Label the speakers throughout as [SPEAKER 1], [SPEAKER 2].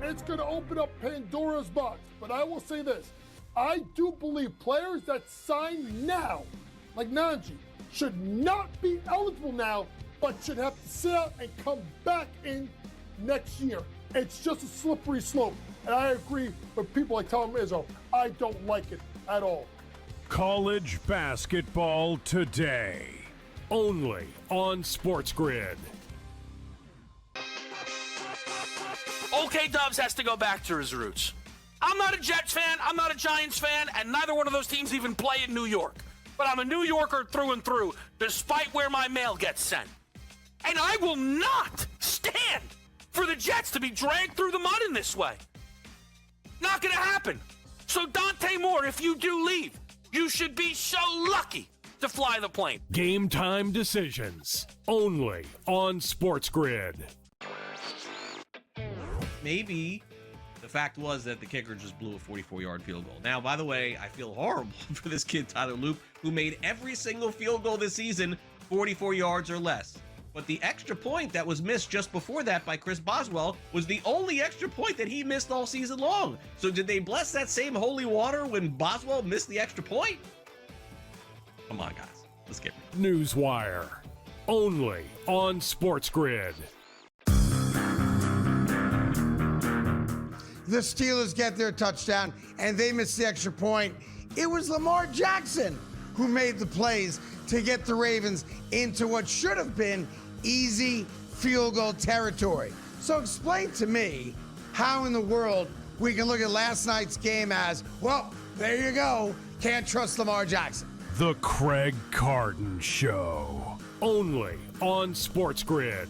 [SPEAKER 1] it's going to open up Pandora's box. But I will say this. I do believe players that sign now, like Najee, should not be eligible now, but should have to sit out and come back in next year. It's just a slippery slope. And I agree with people like Tom Izzo. I don't like it at all.
[SPEAKER 2] College basketball today, only on SportsGrid.
[SPEAKER 3] OK Dubs has to go back to his roots. I'm not a Jets fan, I'm not a Giants fan, and neither one of those teams even play in New York. But I'm a New Yorker through and through, despite where my mail gets sent. And I will not stand for the Jets to be dragged through the mud in this way. Not going to happen. So Dante Moore, if you do leave, you should be so lucky to fly the plane.
[SPEAKER 2] Game time decisions, only on SportsGrid.
[SPEAKER 4] Maybe the fact was that the kicker just blew a 44-yard field goal. Now, by the way, I feel horrible for this kid, Tyler Loop, who made every single field goal this season 44 yards or less. But the extra point that was missed just before that by Chris Boswell was the only extra point that he missed all season long. So did they bless that same holy water when Boswell missed the extra point? Come on, guys. Let's get it.
[SPEAKER 2] Newswire, only on SportsGrid.
[SPEAKER 5] The Steelers get their touchdown, and they miss the extra point. It was Lamar Jackson who made the plays to get the Ravens into what should have been easy field goal territory. So explain to me how in the world we can look at last night's game as, well, there you go, can't trust Lamar Jackson.
[SPEAKER 2] The Craig Carton Show, only on SportsGrid.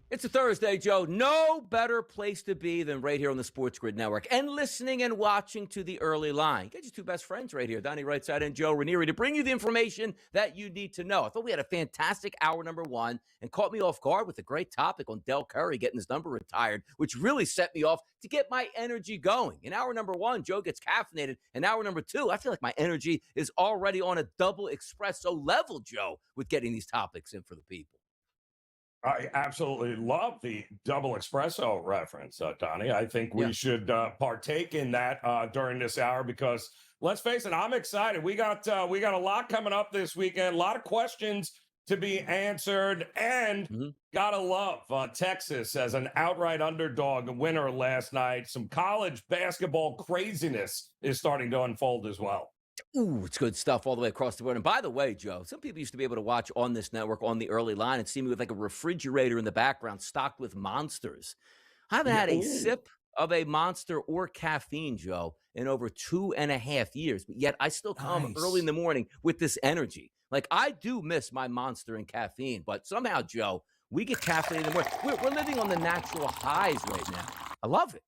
[SPEAKER 6] It's a Thursday, Joe. No better place to be than right here on the SportsGrid Network and listening and watching to the early line. Get your two best friends right here, Donnie Rightside and Joe Ranieri, to bring you the information that you need to know. I thought we had a fantastic hour number one and caught me off guard with a great topic on Del Curry getting his number retired, which really set me off to get my energy going. In hour number one, Joe gets caffeinated. In hour number two, I feel like my energy is already on a double espresso level, Joe, with getting these topics in for the people.
[SPEAKER 7] I absolutely love the double espresso reference, Donnie. I think we should partake in that during this hour because, let's face it, I'm excited. We got a lot coming up this weekend, a lot of questions to be answered, and gotta love Texas as an outright underdog winner last night. Some college basketball craziness is starting to unfold as well.
[SPEAKER 6] Ooh, it's good stuff all the way across the board. And by the way, Joe, some people used to be able to watch on this network on the early line and see me with like a refrigerator in the background stocked with Monsters. I haven't had a sip of a Monster or caffeine, Joe, in over 2.5 years. But yet I still come early in the morning with this energy. Like, I do miss my Monster and caffeine, but somehow, Joe, we get caffeine in the morning. We're living on the natural highs right now. I love it.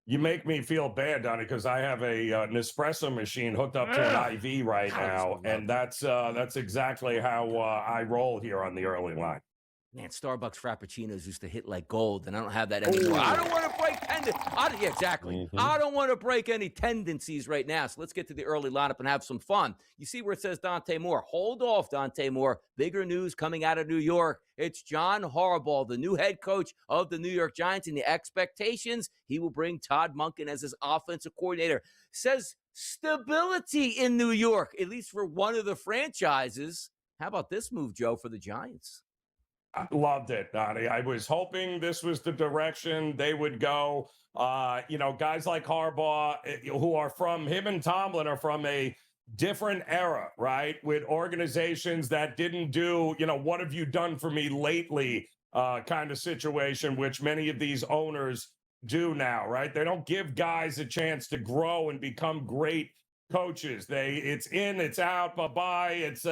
[SPEAKER 7] You make me feel bad, Donnie, because I have an espresso machine hooked up to an IV right now, and that's exactly how I roll here on the early line.
[SPEAKER 6] Man, Starbucks Frappuccinos used to hit like gold, and I don't have that anymore. I don't want to break yeah, exactly. I don't want to break any tendencies right now, so let's get to the early lineup and have some fun. You see where it says Dante Moore. Hold off, Dante Moore. Bigger news coming out of New York. It's John Harbaugh, the new head coach of the New York Giants, and the expectations, he will bring Todd Monken as his offensive coordinator. Says stability in New York, at least for one of the franchises. How about this move, Joe, for the Giants?
[SPEAKER 7] I loved it, Donnie. I was hoping this was the direction they would go. Guys like Harbaugh, who are from, him and Tomlin are from a different era, right? With organizations that didn't do, what have you done for me lately kind of situation, which many of these owners do now, right? They don't give guys a chance to grow and become great coaches. It's in, it's out, bye-bye. It's,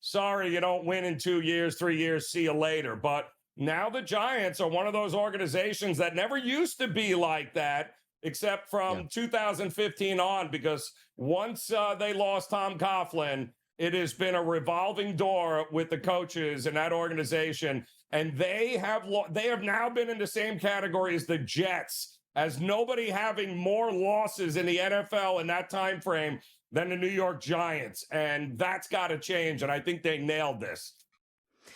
[SPEAKER 7] sorry you don't win in 2 years, 3 years, see you later. But now the Giants are one of those organizations that never used to be like that, except from 2015 on, because once they lost Tom Coughlin, it has been a revolving door with the coaches in that organization, and they have now been in the same category as the Jets, as nobody having more losses in the NFL in that time frame than the New York Giants, and that's got to change, and I think they nailed this.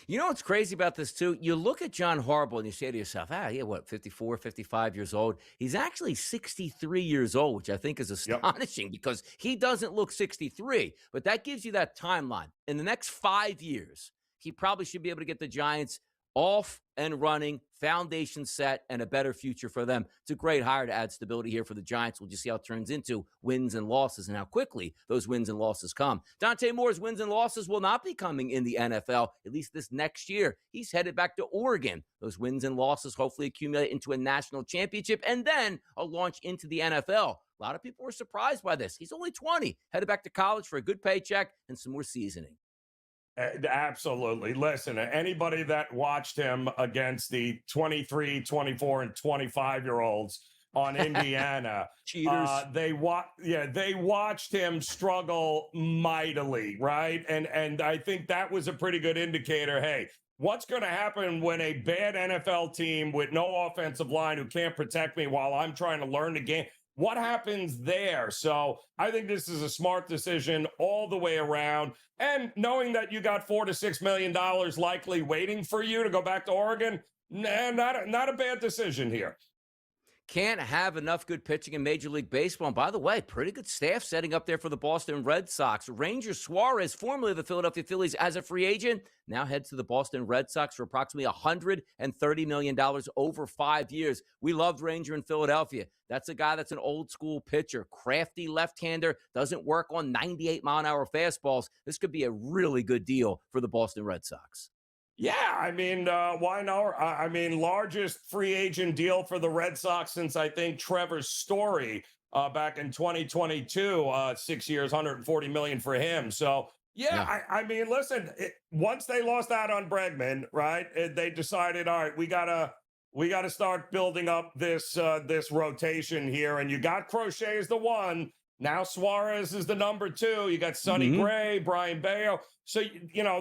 [SPEAKER 6] You know what's crazy about this, too? You look at John Harbaugh and you say to yourself, yeah, what, 54, 55 years old? He's actually 63 years old, which I think is astonishing because he doesn't look 63. But that gives you that timeline. In the next 5 years, he probably should be able to get the Giants off and running, foundation set, and a better future for them. It's a great hire to add stability here for the Giants. We'll just see how it turns into wins and losses and how quickly those wins and losses come. Dante Moore's wins and losses will not be coming in the NFL, at least this next year. He's headed back to Oregon. Those wins and losses hopefully accumulate into a national championship and then a launch into the NFL. A lot of people were surprised by this. He's only 20, headed back to college for a good paycheck and some more seasoning.
[SPEAKER 7] Absolutely. Listen, anybody that watched him against the 23, 24, and 25-year-olds on Indiana,
[SPEAKER 6] cheaters.
[SPEAKER 7] They watched him struggle mightily, right? And I think that was a pretty good indicator. Hey, what's going to happen when a bad NFL team with no offensive line who can't protect me while I'm trying to learn the game? What happens there? So I think this is a smart decision all the way around. And knowing that you got $4 to $6 million likely waiting for you to go back to Oregon, not a bad decision here.
[SPEAKER 6] Can't have enough good pitching in Major League Baseball. And by the way, pretty good staff setting up there for the Boston Red Sox. Ranger Suarez, formerly of the Philadelphia Phillies as a free agent, now heads to the Boston Red Sox for approximately $130 million over 5 years. We loved Ranger in Philadelphia. That's a guy that's an old school pitcher, crafty left-hander, doesn't work on 98-mile-an-hour fastballs. This could be a really good deal for the Boston Red Sox.
[SPEAKER 7] Yeah, I mean, why not? I mean, largest free agent deal for the Red Sox since, I think, Trevor Story back in 2022, 6 years, $140 million for him. So, yeah. I mean, listen, once they lost out on Bregman, right, they decided, all right, we gotta start building up this rotation here. And you got Crochet as the one. Now Suarez is the number two. You got Sonny Gray, Brian Bayo. So,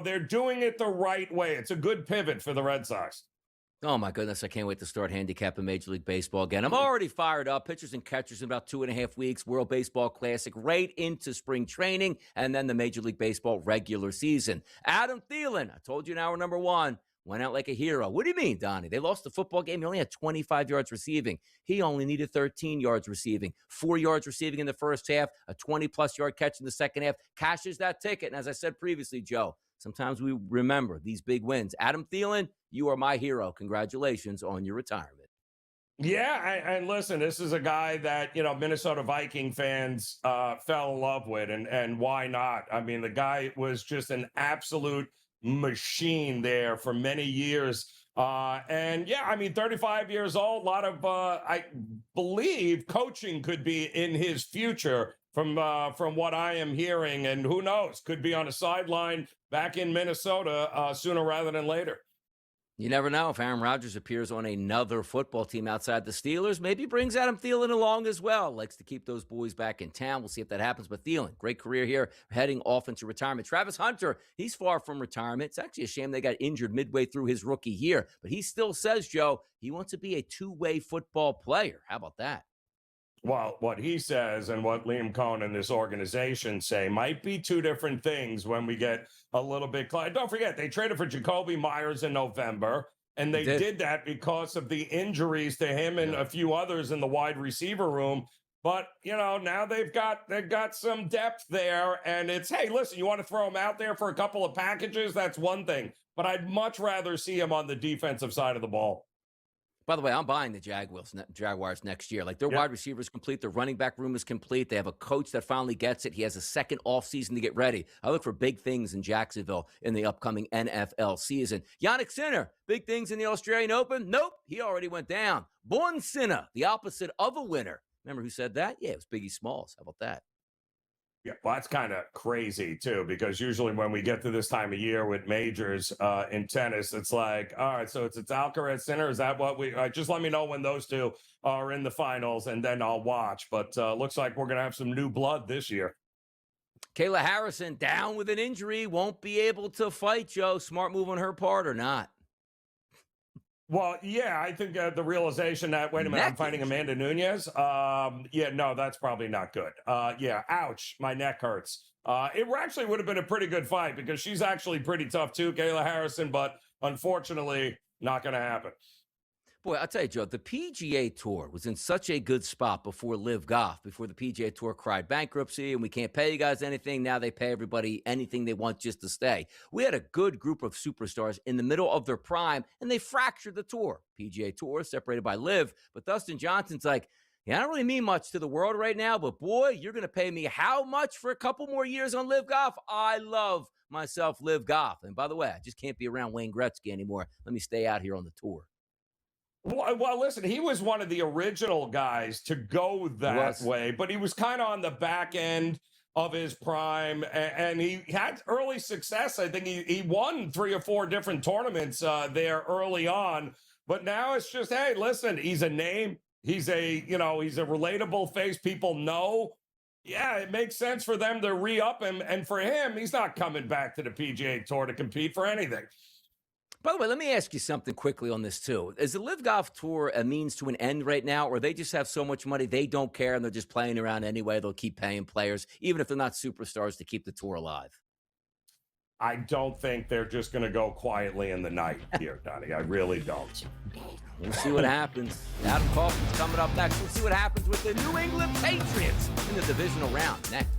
[SPEAKER 7] they're doing it the right way. It's a good pivot for the Red Sox.
[SPEAKER 6] Oh, my goodness. I can't wait to start handicapping Major League Baseball again. I'm already fired up. Pitchers and catchers in about 2.5 weeks. World Baseball Classic right into spring training and then the Major League Baseball regular season. Adam Thielen, I told you in hour number one, went out like a hero. What do you mean, Donnie? They lost the football game. He only had 25 yards receiving. He only needed 13 yards receiving. 4 yards receiving in the first half, a 20-plus yard catch in the second half. Cashes that ticket. And as I said previously, Joe, sometimes we remember these big wins. Adam Thielen, you are my hero. Congratulations on your retirement.
[SPEAKER 7] Yeah, and listen, this is a guy that, Minnesota Viking fans fell in love with, and why not? I mean, the guy was just an absolute machine there for many years. And yeah, I mean, 35 years old, a lot of, I believe coaching could be in his future from what I am hearing. And who knows, could be on a sideline back in Minnesota sooner rather than later.
[SPEAKER 6] You never know. If Aaron Rodgers appears on another football team outside the Steelers, maybe brings Adam Thielen along as well. Likes to keep those boys back in town. We'll see if that happens. But Thielen, great career here, heading off into retirement. Travis Hunter, he's far from retirement. It's actually a shame they got injured midway through his rookie year. But he still says, Joe, he wants to be a two-way football player. How about that?
[SPEAKER 7] Well, what he says and what Liam Cohen and this organization say might be two different things when we get a little bit close. Don't forget, they traded for Jacoby Myers in November, and they did that because of the injuries to him and a few others in the wide receiver room. But, now they've got some depth there, and it's, hey, listen, you want to throw him out there for a couple of packages? That's one thing. But I'd much rather see him on the defensive side of the ball.
[SPEAKER 6] By the way, I'm buying the Jaguars next year. Like, their wide receiver is complete. Their running back room is complete. They have a coach that finally gets it. He has a second offseason to get ready. I look for big things in Jacksonville in the upcoming NFL season. Yannick Sinner, big things in the Australian Open? Nope, he already went down. Born Sinner, the opposite of a winner. Remember who said that? Yeah, it was Biggie Smalls. How about that?
[SPEAKER 7] Yeah, well, that's kind of crazy, too, because usually when we get to this time of year with majors in tennis, it's like, all right, so it's Alcaraz Sinner. Is that what we just let me know when those two are in the finals and then I'll watch. But looks like we're going to have some new blood this year.
[SPEAKER 6] Kayla Harrison down with an injury, won't be able to fight, Joe. Smart move on her part or not?
[SPEAKER 7] Well, yeah, I think the realization that, wait a minute, I'm fighting Amanda Nunes. Yeah, no, that's probably not good. Yeah, ouch, my neck hurts. It actually would have been a pretty good fight because she's actually pretty tough too, Kayla Harrison, but unfortunately, not going to happen.
[SPEAKER 6] Boy, I'll tell you, Joe, the PGA Tour was in such a good spot before Live Golf, before the PGA Tour cried bankruptcy and we can't pay you guys anything. Now they pay everybody anything they want just to stay. We had a good group of superstars in the middle of their prime, and they fractured the tour. PGA Tour separated by Live, but Dustin Johnson's like, yeah, I don't really mean much to the world right now, but boy, you're going to pay me how much for a couple more years on Live Golf? I love myself Live Golf. And by the way, I just can't be around Wayne Gretzky anymore. Let me stay out here on the tour.
[SPEAKER 7] Well, listen, he was one of the original guys to go that way, but he was kind of on the back end of his prime, and he had early success. I think he won 3 or 4 different tournaments there early on, but now it's just, hey, listen, he's a name. He's a relatable face people know. Yeah, it makes sense for them to re-up him, and for him, he's not coming back to the PGA Tour to compete for anything.
[SPEAKER 6] By the way, let me ask you something quickly on this, too. Is the Live Golf Tour a means to an end right now, or they just have so much money they don't care and they're just playing around anyway? They'll keep paying players, even if they're not superstars, to keep the tour alive?
[SPEAKER 7] I don't think they're just going to go quietly in the night here, Donnie. I really don't.
[SPEAKER 6] We'll see what happens. Adam Kaufman's coming up next. We'll see what happens with the New England Patriots in the divisional round next.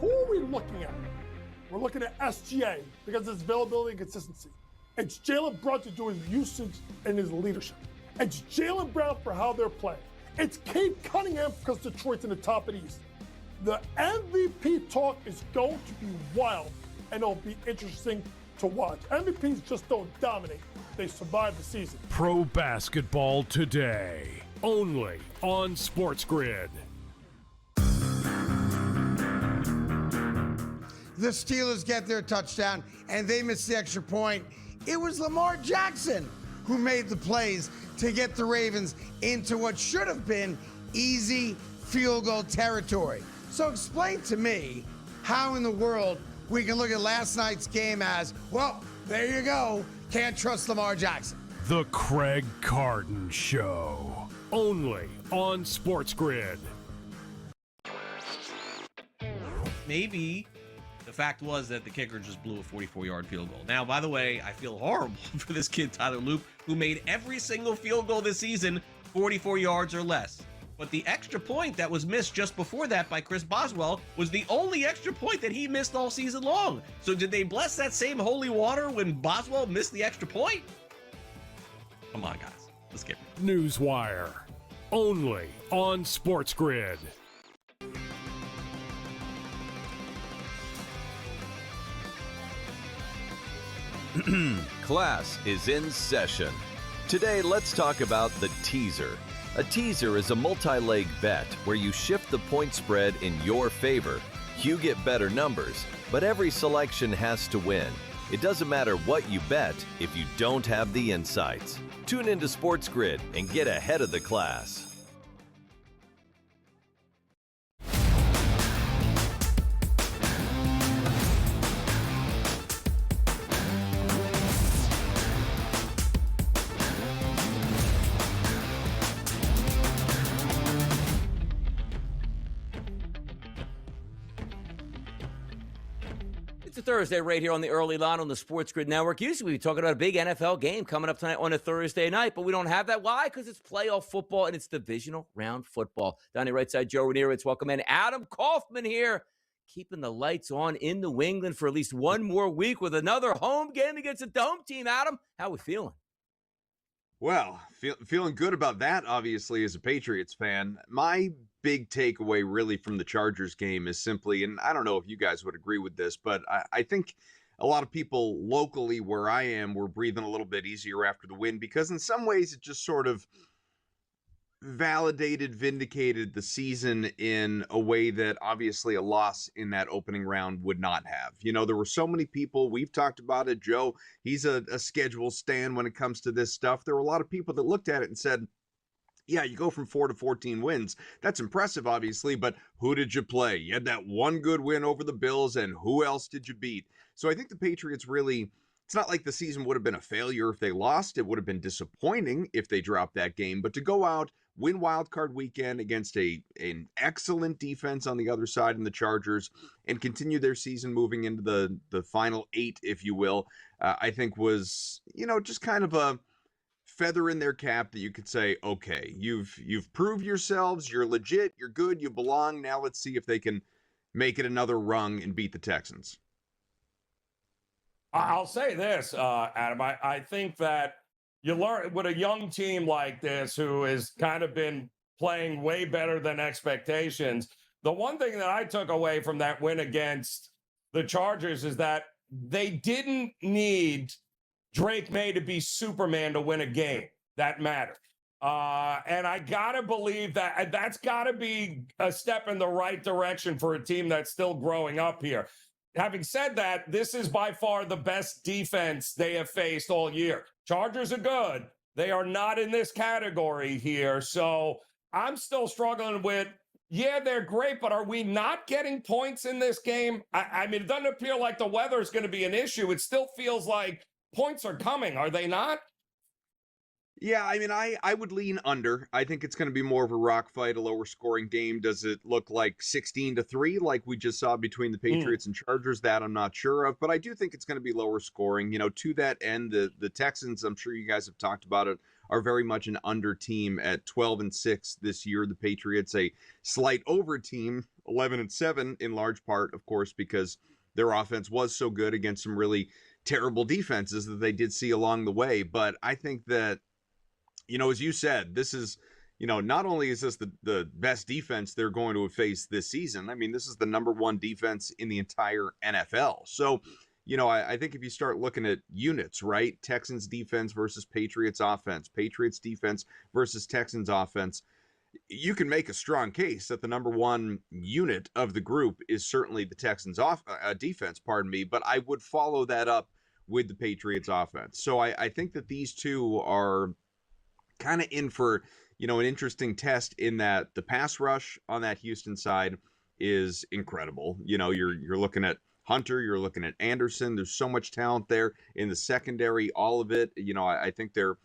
[SPEAKER 1] Who are we looking at? We're looking at SGA because of his availability and consistency. It's Jalen Brown to do his usage and his leadership. It's Jaylen Brown for how they're playing. It's Cade Cunningham because Detroit's in the top of the East. The MVP talk is going to be wild, and it'll be interesting to watch. MVPs just don't dominate. They survive the season.
[SPEAKER 2] Pro basketball today, only on SportsGrid.
[SPEAKER 5] The Steelers get their touchdown, and they miss the extra point. It was Lamar Jackson who made the plays to get the Ravens into what should have been easy field goal territory. So explain to me how in the world we can look at last night's game as, well, there you go, can't trust Lamar Jackson.
[SPEAKER 2] The Craig Carden Show, only on SportsGrid.
[SPEAKER 4] Maybe the fact was that the kicker just blew a 44-yard field goal. Now, by the way, I feel horrible for this kid, Tyler Loop, who made every single field goal this season 44 yards or less. But the extra point that was missed just before that by Chris Boswell was the only extra point that he missed all season long. So did they bless that same holy water when Boswell missed the extra point? Come on, guys. Let's get it.
[SPEAKER 2] Newswire, only on SportsGrid.
[SPEAKER 8] Class is in session. Today, let's talk about the teaser. A teaser is a multi-leg bet where you shift the point spread in your favor. You get better numbers, but every selection has to win. It doesn't matter what you bet if you don't have the insights. Tune into SportsGrid and get ahead of the class.
[SPEAKER 6] It's a Thursday right here on the early line on the SportsGrid Network. Usually we talk about a big NFL game coming up tonight on a Thursday night, but we don't have that. Why? Because it's playoff football and it's divisional round football. Down the right side, Joe Ramirez. Welcome in. Adam Kaufman here, keeping the lights on in New England for at least one more week with another home game against a dome team. Adam, how we feeling?
[SPEAKER 9] Well, feeling good about that, obviously, as a Patriots fan. My big takeaway really from the Chargers game is simply, and I don't know if you guys would agree with this, but I think a lot of people locally where I am were breathing a little bit easier after the win because in some ways it just sort of validated, vindicated the season in a way that obviously a loss in that opening round would not have. You know, there were so many people, we've talked about it. Joe, he's a schedule stan when it comes to this stuff. There were a lot of people that looked at it and said, yeah, you go from 4 to 14 wins. That's impressive, obviously, but who did you play? You had that one good win over the Bills, and who else did you beat? So I think the Patriots really, it's not like the season would have been a failure if they lost. It would have been disappointing if they dropped that game. But to go out, win Wild Card Weekend against an excellent defense on the other side in the Chargers, and continue their season moving into the final 8, if you will, I think was, you know, just kind of a feather in their cap that you could say, okay, you've proved yourselves, you're legit, you're good, you belong. Now let's see if they can make it another rung and beat the Texans.
[SPEAKER 7] I'll say this, Adam. I think that you learn with a young team like this who has kind of been playing way better than expectations. The one thing that I took away from that win against the Chargers is that they didn't need Drake May to be Superman to win a game that mattered. And I got to believe that that's got to be a step in the right direction for a team that's still growing up here. Having said that, this is by far the best defense they have faced all year. Chargers are good. They are not in this category here. So I'm still struggling with, yeah, they're great, but are we not getting points in this game? I mean, it doesn't appear like the weather is going to be an issue. It still feels like points are coming, are they not?
[SPEAKER 9] Yeah, I mean, I would lean under. I think it's going to be more of a rock fight, a lower scoring game. Does it look like 16-3 like we just saw between the Patriots and Chargers? That I'm not sure of, but I do think it's going to be lower scoring. You know, to that end, the Texans, I'm sure you guys have talked about it, are very much an under team at 12-6 this year. The Patriots, a slight over team, 11-7, in large part, of course, because their offense was so good against some really terrible defenses that they did see along the way. But I think that, you know, as you said, this is, you know, not only is this the best defense they're going to face this season, I mean, this is the number 1 defense in the entire NFL. So, you know, I think if you start looking at units, right? Texans defense versus Patriots offense, Patriots defense versus Texans offense, you can make a strong case that the number 1 unit of the group is certainly the Texans defense, but I would follow that up with the Patriots offense. So I think that these two are kind of in for, you know, an interesting test in that the pass rush on that Houston side is incredible. You know, you're looking at Hunter, you're looking at Anderson. There's so much talent there in the secondary, all of it. You know, I think there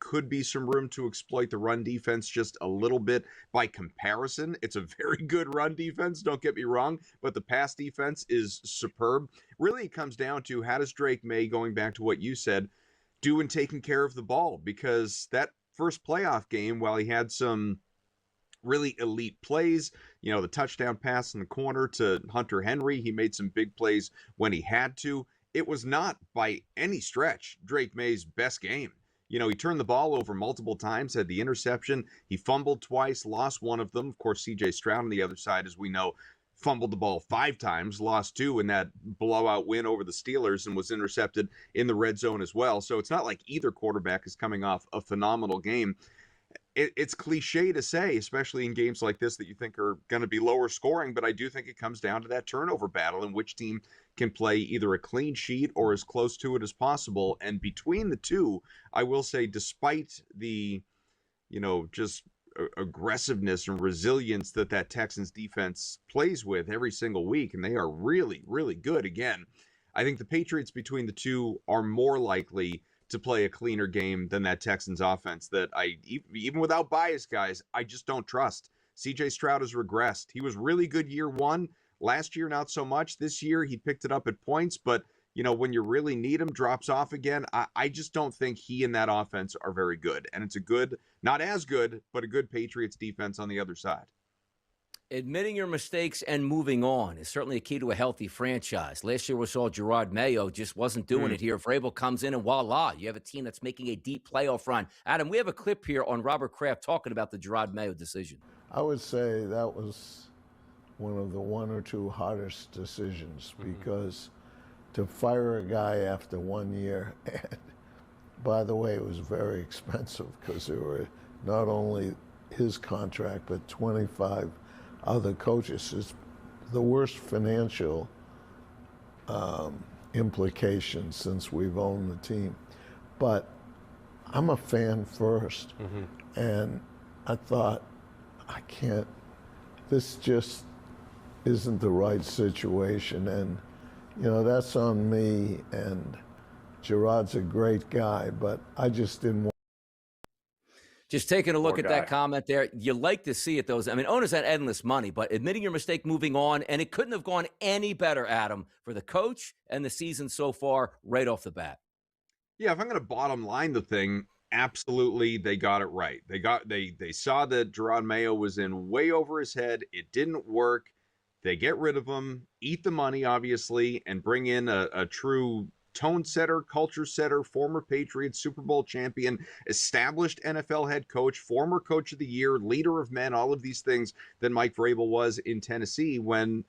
[SPEAKER 9] could be some room to exploit the run defense just a little bit. By comparison, it's a very good run defense, don't get me wrong, but the pass defense is superb. Really, it comes down to how does Drake May, going back to what you said, do in taking care of the ball? Because that first playoff game, while he had some really elite plays, you know, the touchdown pass in the corner to Hunter Henry, he made some big plays when he had to. It was not by any stretch Drake May's best game. You know, he turned the ball over multiple times, had the interception. He fumbled twice, lost one of them. Of course, C.J. Stroud on the other side, as we know, fumbled the ball 5 times, lost 2 in that blowout win over the Steelers, and was intercepted in the red zone as well. So it's not like either quarterback is coming off a phenomenal game. It's cliche to say, especially in games like this, that you think are going to be lower scoring, but I do think it comes down to that turnover battle and which team can play either a clean sheet or as close to it as possible. And between the two, I will say, despite the, you know, just aggressiveness and resilience that Texans defense plays with every single week, and they are really, really good again, I think the Patriots between the two are more likely to play a cleaner game than that Texans offense that even without bias, guys, I just don't trust. CJ Stroud has regressed. He was really good year 1. Last year, not so much. This year, he picked it up at points, but, you know, when you really need him, drops off again. I just don't think he and that offense are very good. And it's a good, not as good, but a good Patriots defense on the other side.
[SPEAKER 6] Admitting your mistakes and moving on is certainly a key to a healthy franchise. Last year we saw Gerard Mayo just wasn't doing it here. Vrabel comes in and voila, you have a team that's making a deep playoff run. Adam, we have a clip here on Robert Kraft talking about the Gerard Mayo decision.
[SPEAKER 10] I would say that was one of the 1 or 2 hardest decisions because to fire a guy after 1 year, and by the way, it was very expensive because there were not only his contract, but 25 other coaches. It's the worst financial implications since we've owned the team. But I'm a fan first, and I thought, this just isn't the right situation, and that's on me. And Gerard's a great guy, but I just didn't want.
[SPEAKER 6] Just taking a look at that comment there, you like to see it, though. I mean, owners had endless money, but admitting your mistake, moving on, and it couldn't have gone any better, Adam, for the coach and the season so far, right off the bat.
[SPEAKER 9] Yeah, if I'm going to bottom line the thing, absolutely, they got it right. They saw that Gerard Mayo was in way over his head. It didn't work. They get rid of him, eat the money, obviously, and bring in a true tone setter, culture setter, former Patriots, Super Bowl champion, established NFL head coach, former coach of the year, leader of men, all of these things that Mike Vrabel was in Tennessee when,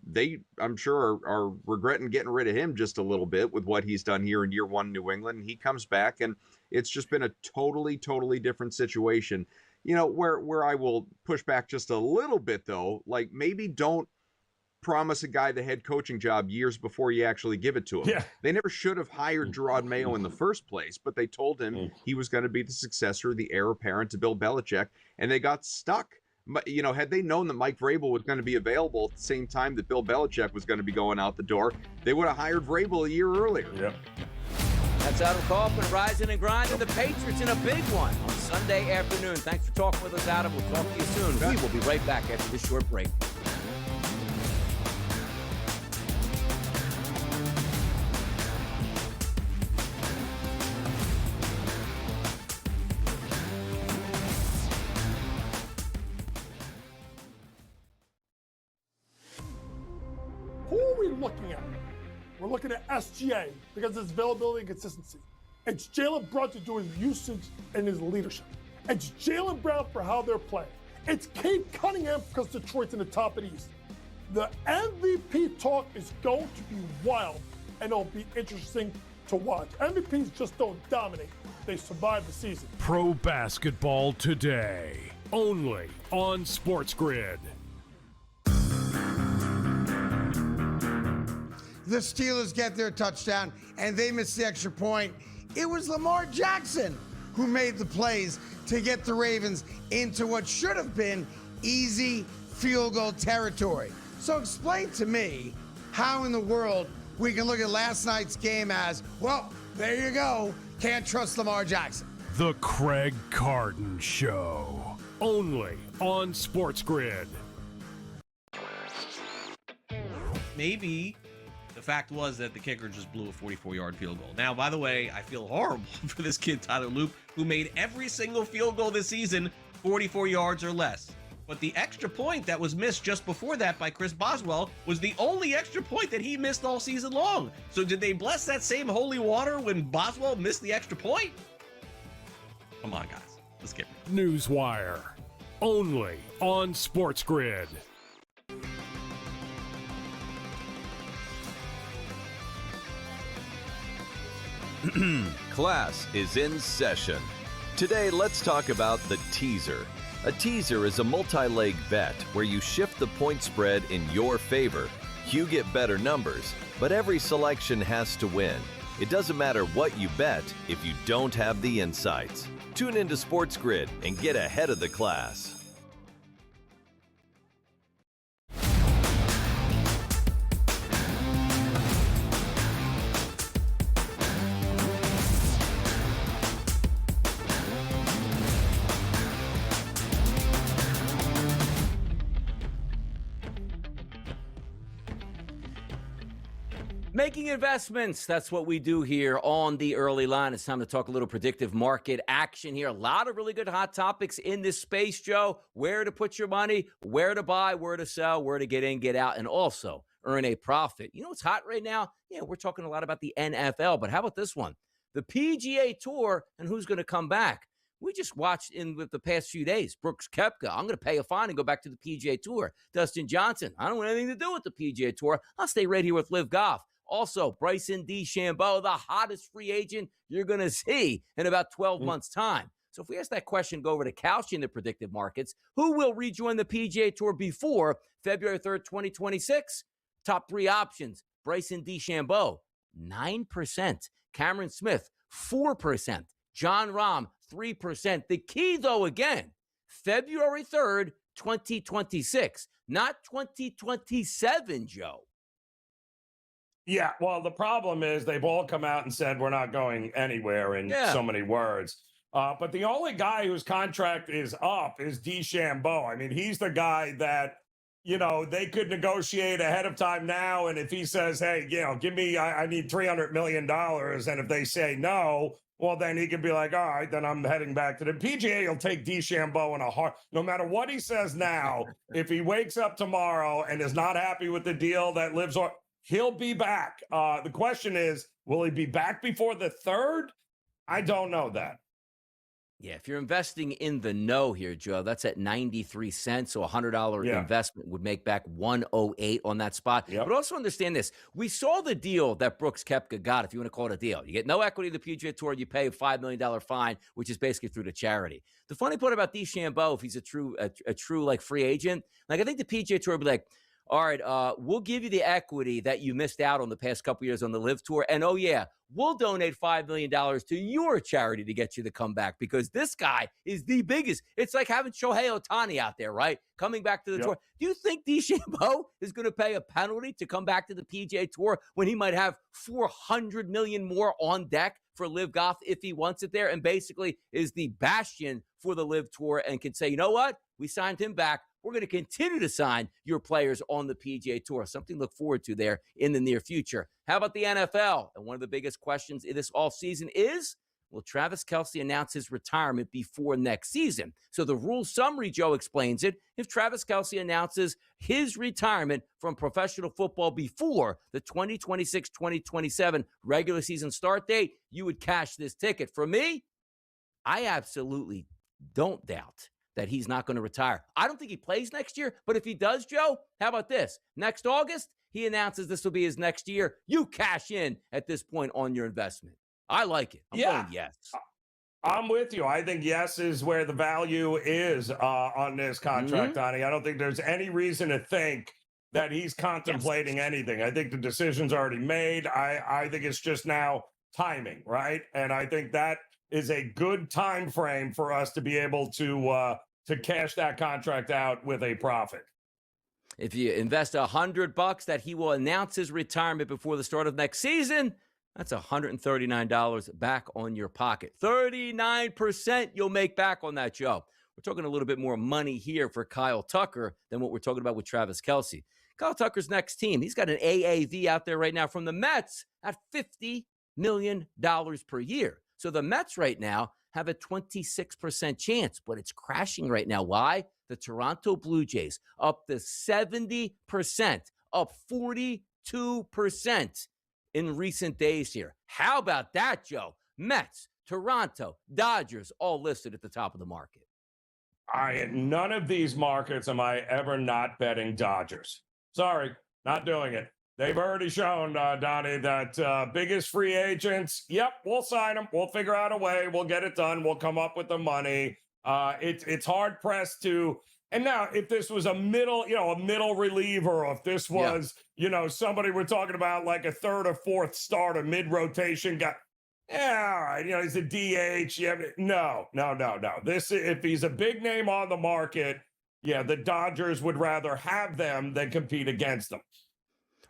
[SPEAKER 9] they, I'm sure, are regretting getting rid of him just a little bit with what he's done here in year one in New England. And he comes back, and it's just been a totally, totally different situation. Where I will push back just a little bit, though, like maybe don't promise a guy the head coaching job years before you actually give it to him.
[SPEAKER 7] Yeah.
[SPEAKER 9] They never should have hired Gerard Mayo in the first place, but they told him he was going to be the successor, the heir apparent to Bill Belichick, and they got stuck. But, had they known that Mike Vrabel was going to be available at the same time that Bill Belichick was going to be going out the door, they would have hired Vrabel a year earlier.
[SPEAKER 7] Yep.
[SPEAKER 6] That's Adam Kaufman, rising and grinding the Patriots in a big one on Sunday afternoon. Thanks for talking with us, Adam. We'll talk to you soon. We will be right back after this short break.
[SPEAKER 1] Who are we looking at? We're looking at SGA because of his availability and consistency. It's Jalen Brown to do his usage and his leadership. It's Jalen Brown for how they're playing. It's Cade Cunningham because Detroit's in the top of the East. The MVP talk is going to be wild, and it'll be interesting to watch. MVPs just don't dominate. They survive the season.
[SPEAKER 2] Pro basketball today, only on SportsGrid.
[SPEAKER 5] The Steelers get their touchdown, and they miss the extra point. It was Lamar Jackson who made the plays to get the Ravens into what should have been easy field goal territory. So explain to me how in the world we can look at last night's game as, well, there you go, can't trust Lamar Jackson.
[SPEAKER 2] The Craig Carden Show, only on SportsGrid.
[SPEAKER 4] Maybe the fact was that the kicker just blew a 44-yard field goal. Now, by the way, I feel horrible for this kid, Tyler Loop, who made every single field goal this season 44 yards or less. But the extra point that was missed just before that by Chris Boswell was the only extra point that he missed all season long. So did they bless that same holy water when Boswell missed the extra point? Come on, guys. Let's get it.
[SPEAKER 2] Newswire, only on SportsGrid.
[SPEAKER 8] Class is in session. Today, let's talk about the teaser. A teaser is a multi-leg bet where you shift the point spread in your favor. You get better numbers, but every selection has to win. It doesn't matter what you bet if you don't have the insights. Tune into SportsGrid and get ahead of the class.
[SPEAKER 6] Making investments, that's what we do here on the early line. It's time to talk a little predictive market action here. A lot of really good hot topics in this space, Joe. Where to put your money, where to buy, where to sell, where to get in, get out, and also earn a profit. You know what's hot right now? Yeah, we're talking a lot about the NFL, but how about this one? The PGA Tour and who's going to come back. We just watched in the past few days, Brooks Koepka, I'm going to pay a fine and go back to the PGA Tour. Dustin Johnson, I don't want anything to do with the PGA Tour. I'll stay right here with Live Golf. Also, Bryson DeChambeau, the hottest free agent you're going to see in about 12 months' time. So if we ask that question, go over to Kalshi in the predictive markets, who will rejoin the PGA Tour before February 3rd, 2026? Top 3 options: Bryson DeChambeau, 9%. Cameron Smith, 4%. John Rahm, 3%. The key, though, again, February 3rd, 2026, not 2027, Joe.
[SPEAKER 7] Yeah, well, the problem is they've all come out and said we're not going anywhere in so many words. But the only guy whose contract is up is DeChambeau. I mean, he's the guy that, you know, they could negotiate ahead of time now. And if he says, hey, you know, give me, I need $300 million. And if they say no, well, then he can be like, all right, then I'm heading back to the PGA. He'll take DeChambeau in a heart. No matter what he says now, if he wakes up tomorrow and is not happy with the deal that lives on, he'll be back. The question is, will he be back before the 3rd? I don't know that.
[SPEAKER 6] Yeah, if you're investing in the no here, Joe, that's at 93 cents. So a $100 investment would make back 108 on that spot. But also understand this. We saw the deal that Brooks Koepka got, if you want to call it a deal. You get no equity in the PGA Tour, you pay a $5 million fine, which is basically through the charity. The funny part about DeChambeau, if he's a true like free agent, like I think the PGA Tour would be like, all right, we'll give you the equity that you missed out on the past couple years on the Live Tour. And, oh, yeah, we'll donate $5 million to your charity to get you to come back because this guy is the biggest. It's like having Shohei Ohtani out there, right, coming back to the tour. Do you think DeChambeau is going to pay a penalty to come back to the PGA Tour when he might have $400 million more on deck for Live Golf if he wants it there and basically is the bastion for the Live Tour and can say, you know what, we signed him back. We're going to continue to sign your players on the PGA Tour. Something to look forward to there in the near future. How about the NFL? And one of the biggest questions in this offseason is, will Travis Kelce announce his retirement before next season? So the rule summary, Joe explains it. If Travis Kelce announces his retirement from professional football before the 2026-2027 regular season start date, you would cash this ticket. For me, I absolutely don't doubt that he's not going to retire. I don't think he plays next year, but if he does, Joe, how about this? Next August, he announces this will be his next year. You cash in at this point on your investment. I like it. I'm going yes.
[SPEAKER 7] I'm with you. I think yes is where the value is on this contract, Donnie. I don't think there's any reason to think that he's contemplating anything. I think the decision's already made. I think it's just now timing, right? And I think that is a good time frame for us to be able to cash that contract out with a profit.
[SPEAKER 6] If you invest $100 that he will announce his retirement before the start of next season, that's $139 back on your pocket. 39% you'll make back on that, Joe. We're talking a little bit more money here for Kyle Tucker than what we're talking about with Travis Kelce. Kyle Tucker's next team, he's got an AAV out there right now from the Mets at $50 million per year. So the Mets right now have a 26% chance, but it's crashing right now. Why? The Toronto Blue Jays up to 70%, up 42% in recent days here. How about that, Joe? Mets, Toronto, Dodgers, all listed at the top of the market.
[SPEAKER 7] None of these markets am I ever not betting Dodgers. Sorry, not doing it. They've already shown, Donnie, that biggest free agents, yep, we'll sign them. We'll figure out a way. We'll get it done. We'll come up with the money. It's hard pressed to. And now, if this was a middle reliever, or if this was, somebody we're talking about like a third or fourth starter, mid-rotation guy, all right, he's a DH. Yeah, no. If he's a big name on the market, the Dodgers would rather have them than compete against them.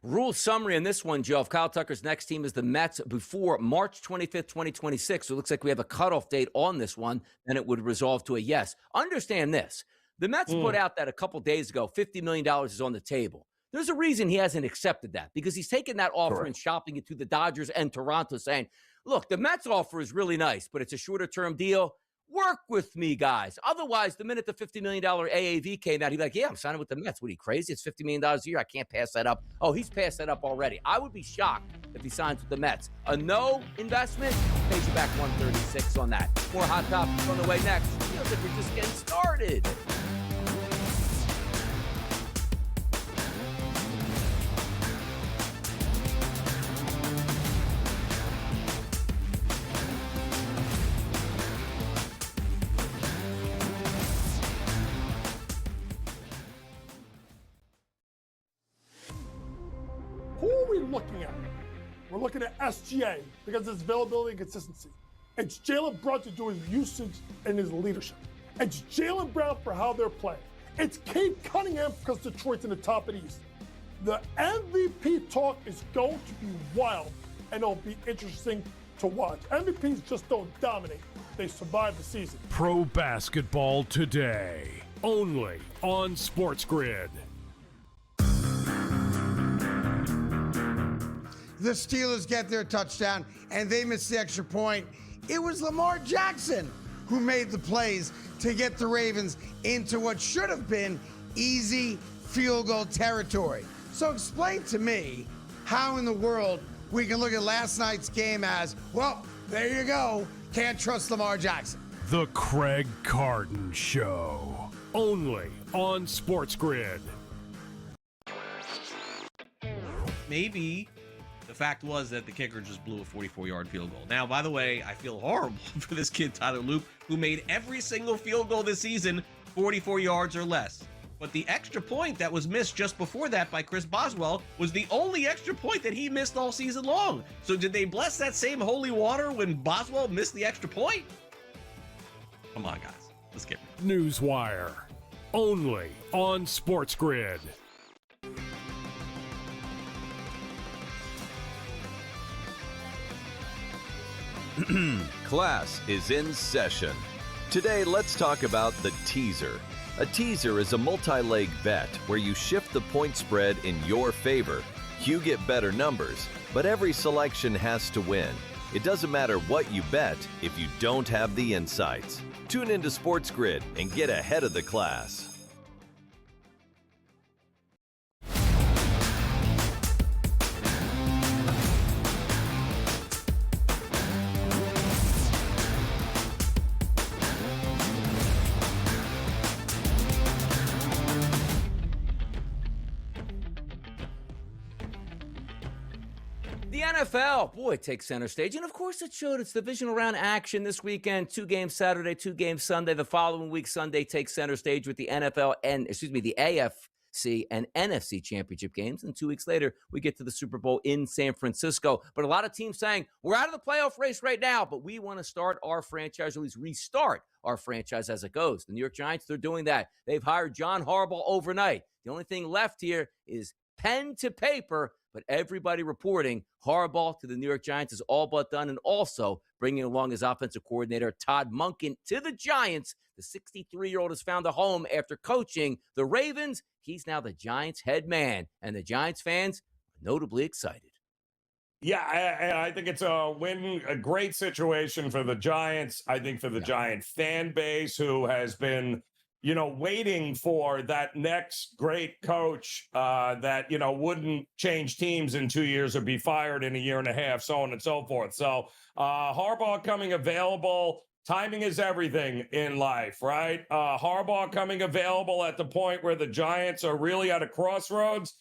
[SPEAKER 6] Rule summary on this one, Joe. If Kyle Tucker's next team is the Mets before March 25th, 2026, so it looks like we have a cutoff date on this one, then it would resolve to a yes. Understand this. The Mets put out that a couple days ago, $50 million is on the table. There's a reason he hasn't accepted that, because he's taken that offer and shopping it to the Dodgers and Toronto, saying, look, the Mets offer is really nice, but it's a shorter-term deal. Work with me, guys. Otherwise, the minute the $50 million AAV came out, he'd be like, yeah, I'm signing with the Mets. What, are you crazy? It's $50 million a year. I can't pass that up. Oh, he's passed that up already. I would be shocked if he signs with the Mets. A no investment pays you back $136 on that. More hot topics on the way next. Feels like we're just getting started.
[SPEAKER 1] looking at? We're looking at SGA because of his availability and consistency. It's Jaylen Brunson due to his usage and his leadership. It's Jaylen Brown for how they're playing. It's Cade Cunningham because Detroit's in the top of the East. The MVP talk is going to be wild, and it'll be interesting to watch. MVPs just don't dominate. They survive the season.
[SPEAKER 2] Pro Basketball Today, only on SportsGrid.
[SPEAKER 5] The Steelers get their touchdown, and they miss the extra point. It was Lamar Jackson who made the plays to get the Ravens into what should have been easy field goal territory. So explain to me how in the world we can look at last night's game as, well, there you go, can't trust Lamar Jackson.
[SPEAKER 2] The Craig Carton Show, only on SportsGrid.
[SPEAKER 4] Maybe the fact was that the kicker just blew a 44-yard field goal. Now, by the way, I feel horrible for this kid, Tyler Loop, who made every single field goal this season 44 yards or less. But the extra point that was missed just before that by Chris Boswell was the only extra point that he missed all season long. So did they bless that same holy water when Boswell missed the extra point? Come on, guys. Let's get it.
[SPEAKER 2] Newswire, only on SportsGrid.
[SPEAKER 8] Class is in session. Today, let's talk about the teaser. A teaser is a multi-leg bet where you shift the point spread in your favor. You get better numbers, but every selection has to win. It doesn't matter what you bet if you don't have the insights. Tune into SportsGrid and get ahead of the class.
[SPEAKER 6] The NFL, boy, takes center stage. And of course it should. It's divisional round action this weekend. 2 games Saturday, 2 games Sunday. The following week, Sunday takes center stage with the the AFC and NFC championship games. And 2 weeks later, we get to the Super Bowl in San Francisco. But a lot of teams saying, we're out of the playoff race right now, but we want to start our franchise, or at least restart our franchise as it goes. The New York Giants, they're doing that. They've hired John Harbaugh overnight. The only thing left here is pen to paper, but everybody reporting Harbaugh to the New York Giants is all but done, and also bringing along his offensive coordinator, Todd Monken, to the Giants. The 63-year-old has found a home after coaching the Ravens. He's now the Giants' head man, and the Giants fans are notably excited.
[SPEAKER 7] Yeah, I think it's a great situation for the Giants. I think for the Giant fan base who has been, waiting for that next great coach that, wouldn't change teams in 2 years or be fired in a year and a half, so on and so forth. So Harbaugh coming available. Timing is everything in life, right? Harbaugh coming available at the point where the Giants are really at a crossroads.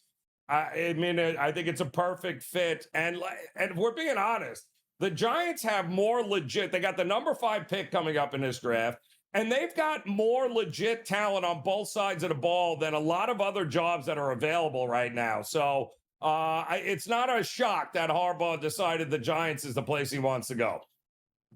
[SPEAKER 7] I think it's a perfect fit. And if we're being honest, the Giants have more legit. They got the number 5 pick coming up in this draft. And they've got more legit talent on both sides of the ball than a lot of other jobs that are available right now. So it's not a shock that Harbaugh decided the Giants is the place he wants to go.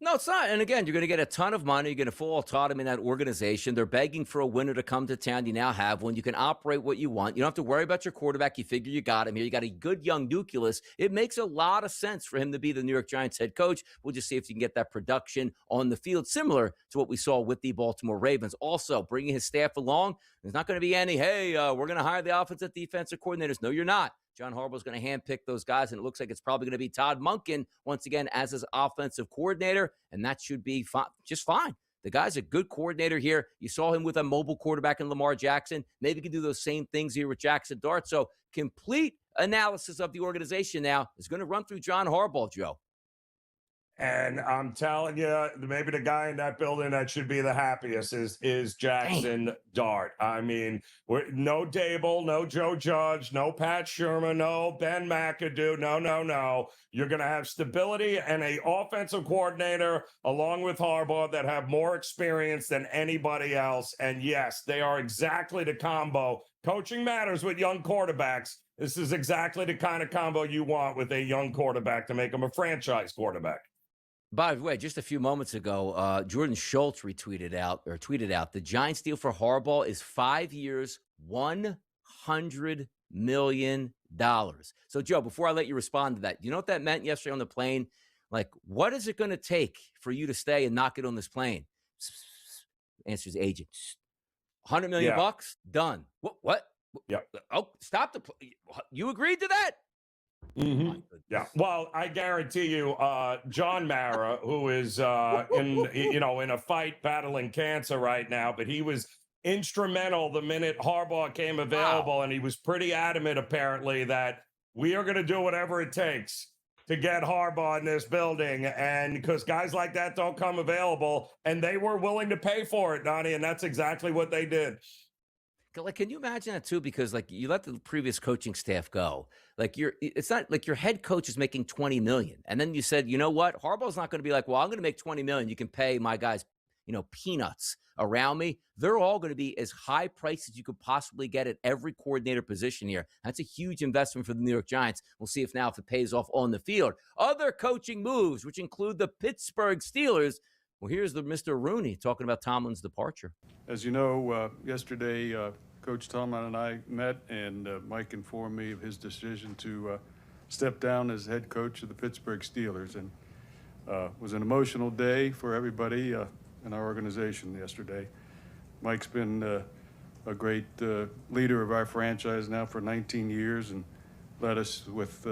[SPEAKER 6] No, it's not. And again, you're going to get a ton of money. You're going to full autonomy in that organization. They're begging for a winner to come to town. You now have one. You can operate what you want. You don't have to worry about your quarterback. You figure you got him here. You got a good young nucleus. It makes a lot of sense for him to be the New York Giants head coach. We'll just see if you can get that production on the field, similar to what we saw with the Baltimore Ravens. Also, bringing his staff along. There's not going to be any, we're going to hire the offensive defensive coordinators. No, you're not. John Harbaugh's going to handpick those guys, and it looks like it's probably going to be Todd Monken once again as his offensive coordinator, and that should be just fine. The guy's a good coordinator here. You saw him with a mobile quarterback in Lamar Jackson. Maybe he can do those same things here with Jackson Dart. So complete analysis of the organization now is going to run through John Harbaugh, Joe.
[SPEAKER 7] And I'm telling you, maybe the guy in that building that should be the happiest is Jackson Dart. I mean, no Dable, no Joe Judge, no Pat Shermer, no Ben McAdoo. No. You're going to have stability and an offensive coordinator along with Harbaugh that have more experience than anybody else. And yes, they are exactly the combo coaching matters with young quarterbacks. This is exactly the kind of combo you want with a young quarterback to make him a franchise quarterback.
[SPEAKER 6] By the way, just a few moments ago, Jordan Schultz tweeted out, the Giants deal for Harbaugh is 5 years, $100 million. So, Joe, before I let you respond to that, you know what that meant yesterday on the plane? Like, what is it going to take for you to stay and not get on this plane? Answers agent. 100 million bucks? Done. What?
[SPEAKER 7] Yeah.
[SPEAKER 6] Oh, stop you agreed to that?
[SPEAKER 7] Mm-hmm. Yeah. Well, I guarantee you, John Mara, who is in a fight battling cancer right now, but he was instrumental the minute Harbaugh came available, and he was pretty adamant, apparently, that we are going to do whatever it takes to get Harbaugh in this building, and because guys like that don't come available, and they were willing to pay for it, Donnie, and that's exactly what they did.
[SPEAKER 6] Like, can you imagine that too? Because like you let the previous coaching staff go. Like it's not like your head coach is making $20 million, and then you said, you know what, Harbaugh's not going to be like, well, I'm going to make $20 million. You can pay my guys, peanuts around me. They're all going to be as high priced as you could possibly get at every coordinator position here. That's a huge investment for the New York Giants. We'll see if it pays off on the field. Other coaching moves, which include the Pittsburgh Steelers. Well, here's the Mr. Rooney talking about Tomlin's departure.
[SPEAKER 11] As you know, yesterday, Coach Tomlin and I met, and Mike informed me of his decision to step down as head coach of the Pittsburgh Steelers. And it was an emotional day for everybody in our organization yesterday. Mike's been a great leader of our franchise now for 19 years and led us with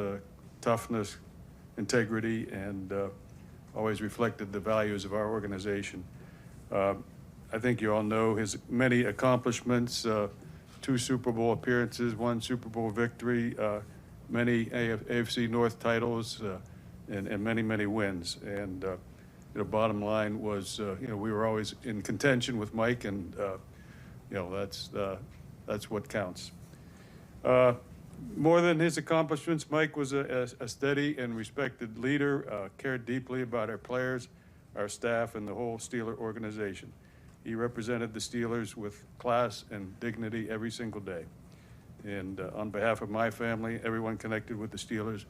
[SPEAKER 11] toughness, integrity, and always reflected the values of our organization. I think you all know his many accomplishments, 2 Super Bowl appearances, 1 Super Bowl victory, many AFC North titles, and many, many wins. And bottom line was, we were always in contention with Mike, and that's what counts. More than his accomplishments, Mike was a steady and respected leader, cared deeply about our players, our staff, and the whole Steeler organization. He represented the Steelers with class and dignity every single day. And on behalf of my family, everyone connected with the Steelers,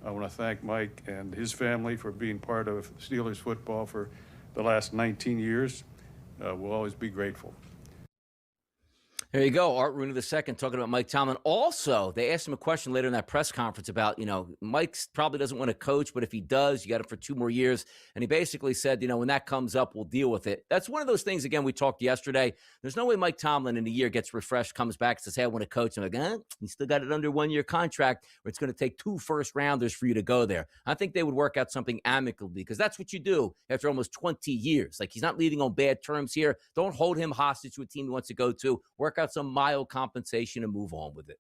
[SPEAKER 11] I want to thank Mike and his family for being part of Steelers football for the last 19 years. We'll always be grateful.
[SPEAKER 6] There you go, Art Rooney II talking about Mike Tomlin. Also, they asked him a question later in that press conference about, Mike probably doesn't want to coach, but if he does, you got him for 2 more years. And he basically said, when that comes up, we'll deal with it. That's one of those things, again, we talked yesterday. There's no way Mike Tomlin in a year gets refreshed, comes back, says, hey, I want to coach. I'm like, you still got it under 1-year contract, where it's going to take 2 first-rounders for you to go there. I think they would work out something amicably, because that's what you do after almost 20 years. Like, he's not leaving on bad terms here. Don't hold him hostage to a team he wants to go to. Work out some mild compensation and move on with it.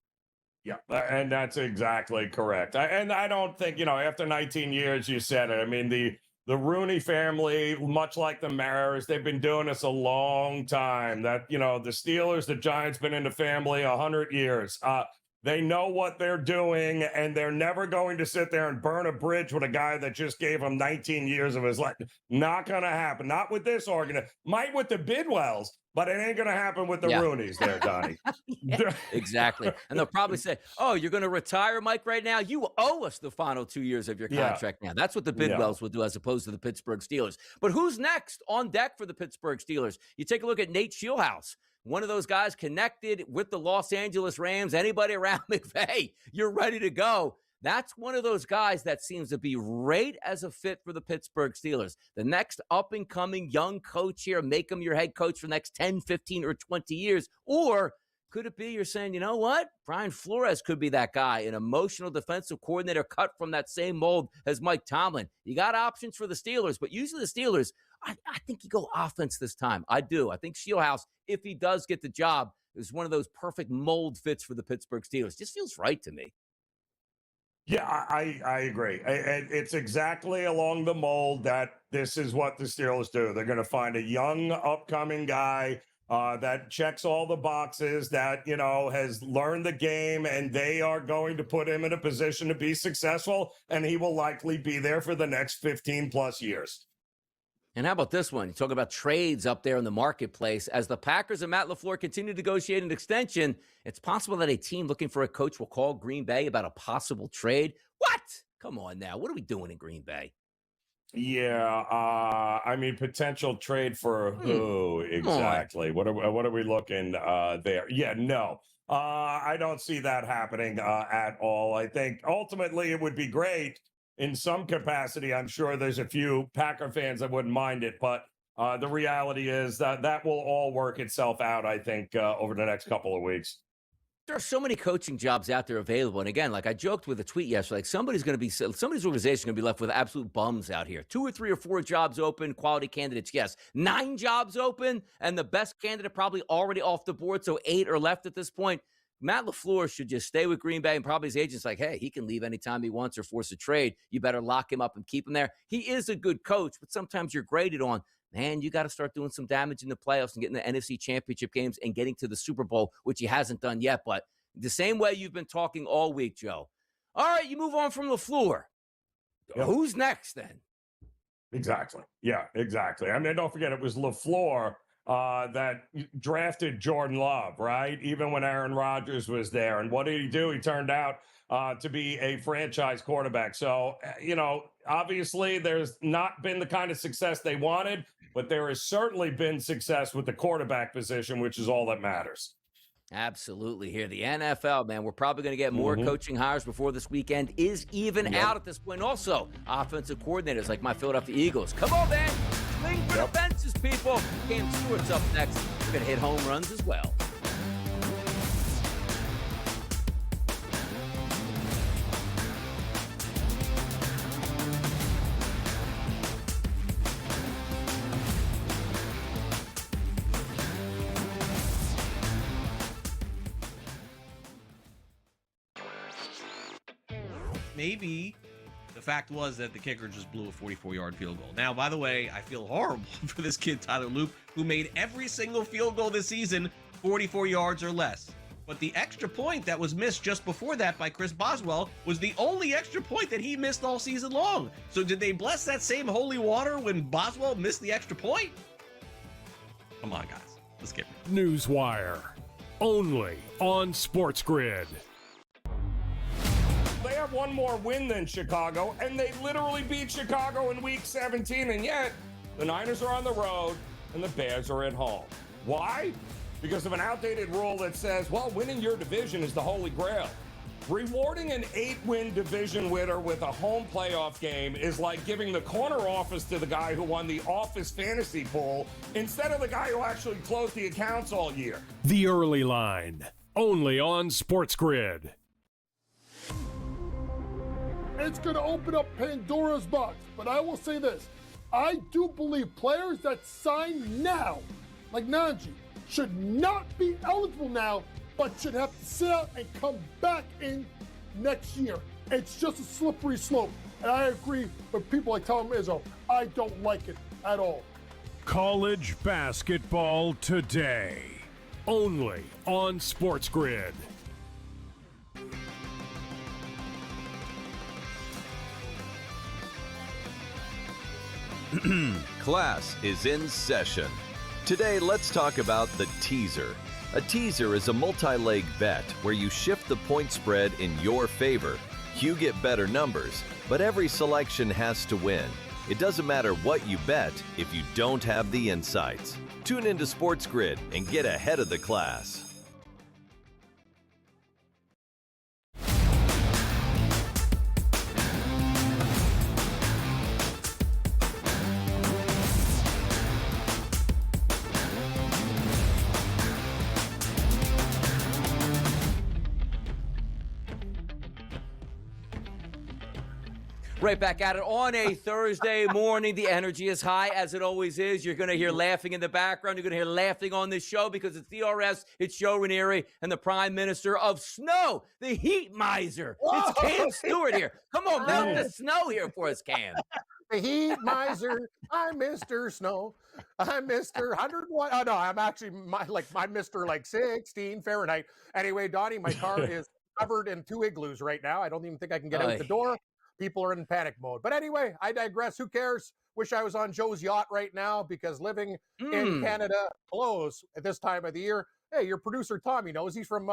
[SPEAKER 7] Yeah, and that's exactly correct. And I don't think, after 19 years, you said it. I mean, the Rooney family, much like the Maras, they've been doing this a long time. That, the Steelers, the Giants, been in the family 100 years. They know what they're doing, and they're never going to sit there and burn a bridge with a guy that just gave them 19 years of his life. Not going to happen. Not with this organization. Might with the Bidwells, but it ain't going to happen with the Rooneys there, Donnie.
[SPEAKER 6] Exactly. And they'll probably say, oh, you're going to retire, Mike, right now? You owe us the final 2 years of your contract now. That's what the Bidwells will do as opposed to the Pittsburgh Steelers. But who's next on deck for the Pittsburgh Steelers? You take a look at Nate Shieldhouse. One of those guys connected with the Los Angeles Rams. Anybody around McVay, you're ready to go. That's one of those guys that seems to be right as a fit for the Pittsburgh Steelers. The next up-and-coming young coach here, make him your head coach for the next 10, 15, or 20 years. Or could it be you're saying, you know what? Brian Flores could be that guy, an emotional defensive coordinator cut from that same mold as Mike Tomlin. You got options for the Steelers, but usually the Steelers, I think you go offense this time. I do. I think Shieldhouse, if he does get the job, is one of those perfect mold fits for the Pittsburgh Steelers. Just feels right to me.
[SPEAKER 7] Yeah, I agree. It's exactly along the mold that this is what the Steelers do. They're going to find a young, upcoming guy that checks all the boxes, that, has learned the game, and they are going to put him in a position to be successful, and he will likely be there for the next 15 plus years.
[SPEAKER 6] And how about this one? You talk about trades up there in the marketplace. As the Packers and Matt LaFleur continue to negotiate an extension, it's possible that a team looking for a coach will call Green Bay about a possible trade. What? Come on now. What are we doing in Green Bay?
[SPEAKER 7] Yeah, I mean, potential trade for who exactly? What are we looking there? Yeah, no. I don't see that happening at all. I think ultimately it would be great in some capacity. I'm sure there's a few Packer fans that wouldn't mind it, but the reality is that will all work itself out, I think, over the next couple of weeks.
[SPEAKER 6] There are so many coaching jobs out there available. And again, like I joked with a tweet yesterday, like somebody's organization going to be left with absolute bums out here. 2 or 3 or 4 jobs open, quality candidates, yes. 9 jobs open, and the best candidate probably already off the board, so 8 are left at this point. Matt LaFleur should just stay with Green Bay, and probably his agent's like, hey, he can leave anytime he wants or force a trade. You better lock him up and keep him there. He is a good coach, but sometimes you're graded on, man, you got to start doing some damage in the playoffs and getting the NFC Championship games and getting to the Super Bowl, which he hasn't done yet. But the same way you've been talking all week, Joe. All right, you move on from LaFleur. Yep. Who's next then?
[SPEAKER 7] Exactly. Yeah, exactly. I mean, don't forget, it was LaFleur that drafted Jordan Love, right? Even when Aaron Rodgers was there. And what did he do? He turned out to be a franchise quarterback. So, obviously there's not been the kind of success they wanted, but there has certainly been success with the quarterback position, which is all that matters.
[SPEAKER 6] Absolutely. Here, the NFL, man, we're probably going to get more coaching hires before this weekend is even out at this point. Also, offensive coordinators like my Philadelphia Eagles. Come on, man. Swing for the fences, people. Cam Stewart's up next. We're going to hit home runs as well.
[SPEAKER 4] Maybe the fact was that the kicker just blew a 44-yard field goal. Now, by the way, I feel horrible for this kid, Tyler Loop, who made every single field goal this season 44 yards or less. But the extra point that was missed just before that by Chris Boswell was the only extra point that he missed all season long. So did they bless that same holy water when Boswell missed the extra point? Come on, guys. Let's get it.
[SPEAKER 2] Newswire. Only on SportsGrid.
[SPEAKER 7] They have one more win than Chicago, and they literally beat Chicago in Week 17, and yet the Niners are on the road and the Bears are at home. Why? Because of an outdated rule that says, well, winning your division is the holy grail. Rewarding an 8-win division winner with a home playoff game is like giving the corner office to the guy who won the office fantasy pool instead of the guy who actually closed the accounts all year.
[SPEAKER 2] The Early Line. Only on SportsGrid.
[SPEAKER 1] It's going to open up Pandora's box. But I will say this. I do believe players that sign now, like Najee, should not be eligible now, but should have to sit out and come back in next year. It's just a slippery slope. And I agree with people like Tom Izzo. I don't like it at all.
[SPEAKER 2] College basketball today. Only on SportsGrid.
[SPEAKER 8] Class is in session. Today, let's talk about the teaser. A teaser is a multi-leg bet where you shift the point spread in your favor. You get better numbers, but every selection has to win. It doesn't matter what you bet if you don't have the insights. Tune into SportsGrid and get ahead of the class.
[SPEAKER 6] Right back at it on a Thursday morning. The energy is high, as it always is. You're going to hear laughing in the background. You're going to hear laughing on this show because it's DRS, it's Joe Ranieri, and the Prime Minister of Snow, the heat miser. It's Cam Stewart here. Come on, melt the snow here for us, Cam.
[SPEAKER 12] The heat miser. I'm Mr. Snow. I'm Mr. 101. Oh, no, I'm actually I'm Mr. 16 Fahrenheit. Anyway, Donnie, my car is covered in 2 igloos right now. I don't even think I can get out the door. people are in panic mode. But anyway, I digress. Who cares? Wish I was on Joe's yacht right now because living in Canada blows at this time of the year. Hey, your producer Tommy knows he's from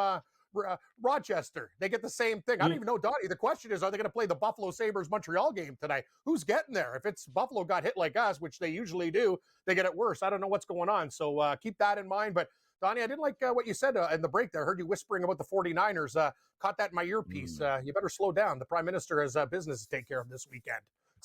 [SPEAKER 12] Rochester. They get the same thing. I don't even know, Donnie. The question is, are they going to play the Buffalo Sabres Montreal game tonight? Who's getting there? If it's Buffalo got hit like us, which they usually do, they get it worse. I don't know what's going on. So keep that in mind. But Donnie, I didn't like what you said in the break there. I heard you whispering about the 49ers. Caught that in my earpiece. You better slow down. The Prime Minister has business to take care of this weekend.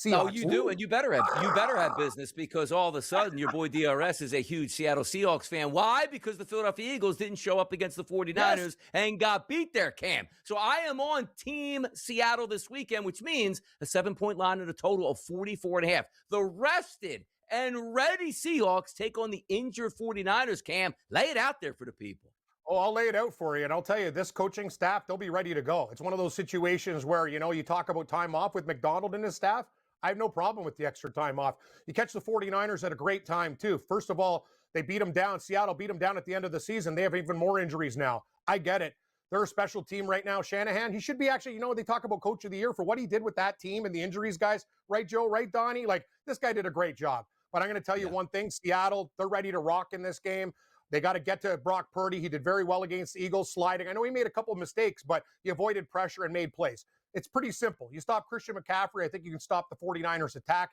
[SPEAKER 6] Oh, you do, and you better have business because all of a sudden your boy DRS is a huge Seattle Seahawks fan. Why? Because the Philadelphia Eagles didn't show up against the 49ers and got beat there, Cam. So I am on Team Seattle this weekend, which means a 7-point line and a total of 44.5. The rested and ready Seahawks take on the injured 49ers, Cam. Lay it out there for the people.
[SPEAKER 12] Oh, I'll lay it out for you. And I'll tell you, this coaching staff, they'll be ready to go. It's one of those situations where, you talk about time off with McDonald and his staff. I have no problem with the extra time off. You catch the 49ers at a great time, too. First of all, they beat them down. Seattle beat them down at the end of the season. They have even more injuries now. I get it. They're a special team right now. Shanahan, he should be actually, they talk about Coach of the Year for what he did with that team and the injuries, guys. Right, Joe? Right, Donnie? Like, this guy did a great job. But I'm going to tell you one thing. Seattle, they're ready to rock in this game. They got to get to Brock Purdy. He did very well against the Eagles sliding. I know he made a couple of mistakes, but he avoided pressure and made plays. It's pretty simple. You stop Christian McCaffrey, I think you can stop the 49ers attack.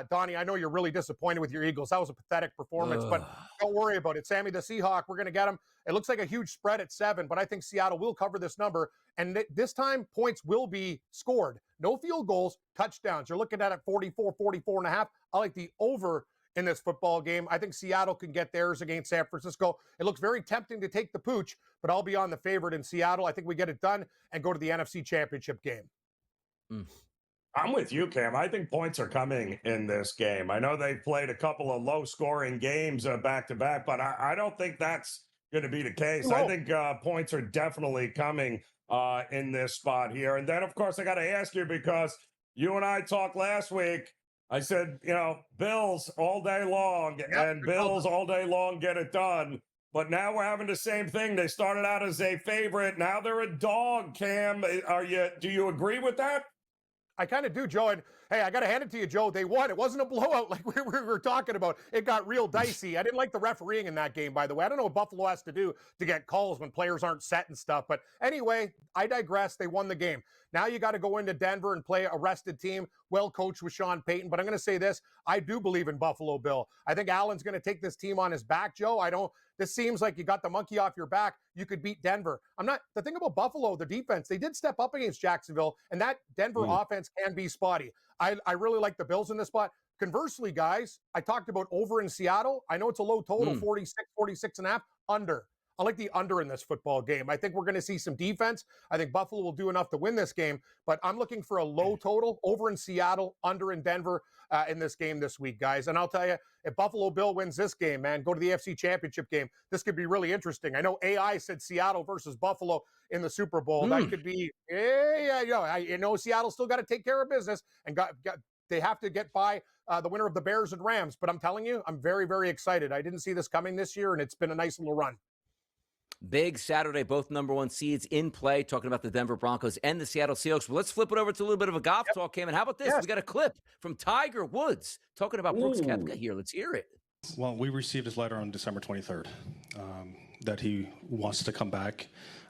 [SPEAKER 12] Donnie, I know you're really disappointed with your Eagles. That was a pathetic performance, but don't worry about it. Sammy the Seahawk, we're going to get him. It looks like a huge spread at 7, but I think Seattle will cover this number. And this time, points will be scored. No field goals, touchdowns. You're looking at it 44, 44.5. I like the over in this football game. I think Seattle can get theirs against San Francisco. It looks very tempting to take the pooch, but I'll be on the favorite in Seattle. I think we get it done and go to the NFC Championship game.
[SPEAKER 7] I'm with you, Cam. I think points are coming in this game. I know they've played a couple of low-scoring games back-to-back, but I don't think that's going to be the case. I think points are definitely coming in this spot here. And then, of course, I got to ask you because you and I talked last week. I said, Bills all day long, and Bills all day long get it done. But now we're having the same thing. They started out as a favorite. Now they're a dog, Cam. Do you agree with that?
[SPEAKER 12] I kind of do, Joe. And hey, I got to hand it to you, Joe. They won. It wasn't a blowout like we were talking about. It got real dicey. I didn't like the refereeing in that game, by the way. I don't know what Buffalo has to do to get calls when players aren't set and stuff. But anyway, I digress. They won the game. Now you got to go into Denver and play a rested team, well coached with Sean Payton. But I'm going to say this. I do believe in Buffalo, Bill. I think Allen's going to take this team on his back, Joe. This seems like you got the monkey off your back. You could beat Denver. The thing about Buffalo, the defense, they did step up against Jacksonville, and that Denver offense can be spotty. I really like the Bills in this spot. Conversely, guys, I talked about over in Seattle. I know it's a low total, 46.5, under. I like the under in this football game. I think we're going to see some defense. I think Buffalo will do enough to win this game, but I'm looking for a low total over in Seattle, under in Denver in this game this week, guys. And I'll tell you, if Buffalo Bill wins this game, man, go to the AFC Championship game. This could be really interesting. I know AI said Seattle versus Buffalo in the Super Bowl. That could be, Seattle still got to take care of business and they have to get by the winner of the Bears and Rams. But I'm telling you, I'm very, very excited. I didn't see this coming this year, and it's been a nice little run.
[SPEAKER 6] Big Saturday, both number 1 seeds in play, talking about the Denver Broncos and the Seattle Seahawks. Well, let's flip it over to a little bit of a golf talk, Cam. And how about this? We got a clip from Tiger Woods talking about Brooks Koepka here. Let's hear it.
[SPEAKER 13] Well, we received his letter on December 23rd that he wants to come back.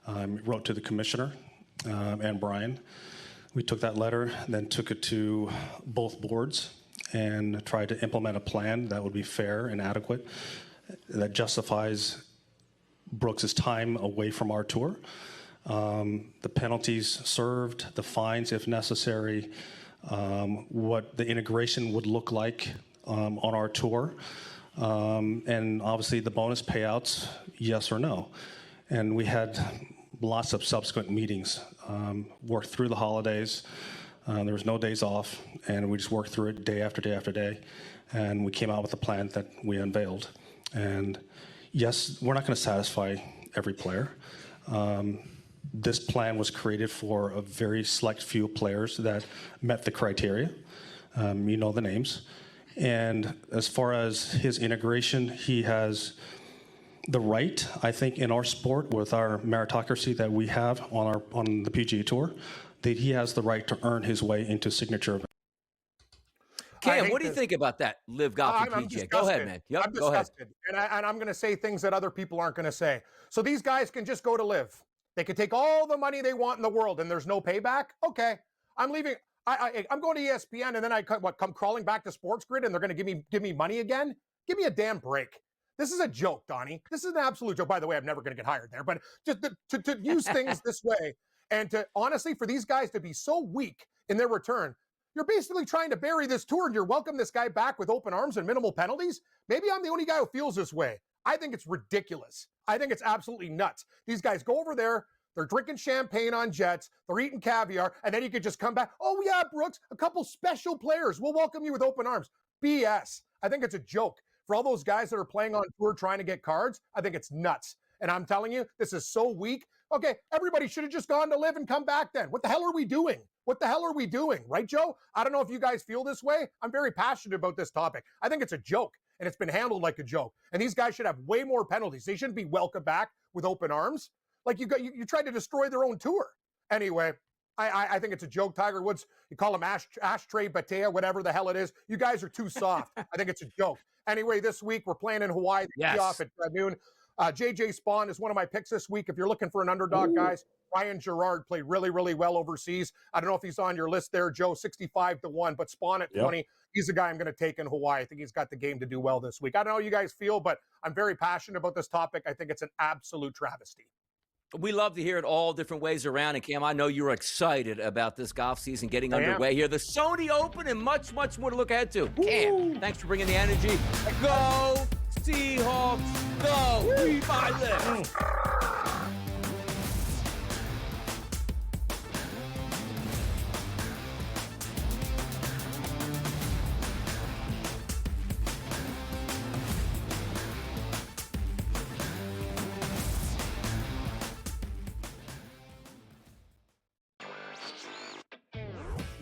[SPEAKER 13] Wrote to the commissioner and Brian. We took that letter, then took it to both boards and tried to implement a plan that would be fair and adequate, that justifies Brooks' time away from our tour. The penalties served, the fines if necessary, what the integration would look like on our tour, and obviously the bonus payouts, yes or no. And we had lots of subsequent meetings, worked through the holidays. There was no days off, and we just worked through it day after day after day, and we came out with a plan that we unveiled. And yes, we're not going to satisfy every player. This plan was created for a very select few players that met the criteria. You know the names. And as far as his integration, he has the right, I think, in our sport with our meritocracy that we have on the PGA Tour, that he has the right to earn his way into signature events.
[SPEAKER 6] Cam, what do you think about that? Live Golf and
[SPEAKER 12] I'm
[SPEAKER 6] PGA. Go ahead, man. Yep,
[SPEAKER 12] I'm
[SPEAKER 6] go ahead.
[SPEAKER 12] disgusted. And I'm going to say things that other people aren't going to say. So these guys can just go to Live. They can take all the money they want in the world, and there's no payback. Okay, I'm leaving. I'm going to ESPN, and then I come crawling back to SportsGrid, and they're going to give me money again. Give me a damn break. This is a joke, Donnie. This is an absolute joke. By the way, I'm never going to get hired there, but just to use things this way, and to honestly, for these guys to be so weak in their return, you're basically trying to bury this tour, and you're welcome this guy back with open arms and minimal penalties. Maybe I'm the only guy who feels this way. I think it's ridiculous. I think it's absolutely nuts. These guys go over there, they're drinking champagne on jets, they're eating caviar, and then you could just come back. Oh, yeah, Brooks, a couple special players. We'll welcome you with open arms. BS. I think it's a joke. For all those guys that are playing on tour trying to get cards, I think it's nuts. And I'm telling you, this is so weak. Okay, everybody should have just gone to Live and come back then. What the hell are we doing? What the hell are we doing? Right, Joe? I don't know if you guys feel this way. I'm very passionate about this topic. I think it's a joke, and it's been handled like a joke. And these guys should have way more penalties. They shouldn't be welcomed back with open arms. Like you tried to destroy their own tour. Anyway, I think it's a joke. Tiger Woods, you call him Ashtray Batea, whatever the hell it is. You guys are too soft. I think it's a joke. Anyway, this week we're playing in Hawaii.
[SPEAKER 6] Yes.
[SPEAKER 12] Off at noon. JJ Spawn is one of my picks this week. If you're looking for an underdog, guys, Ryan Gerard played really, really well overseas. I don't know if he's on your list there, Joe, 65-1, but Spawn at 20. He's the guy I'm going to take in Hawaii. I think he's got the game to do well this week. I don't know how you guys feel, but I'm very passionate about this topic. I think it's an absolute travesty.
[SPEAKER 6] We love to hear it all different ways around. And Cam, I know you're excited about this golf season getting underway here. The Sony Open and much, much more to look ahead to. Cam, thanks for bringing the energy. Go Seahawks, go. We buy this.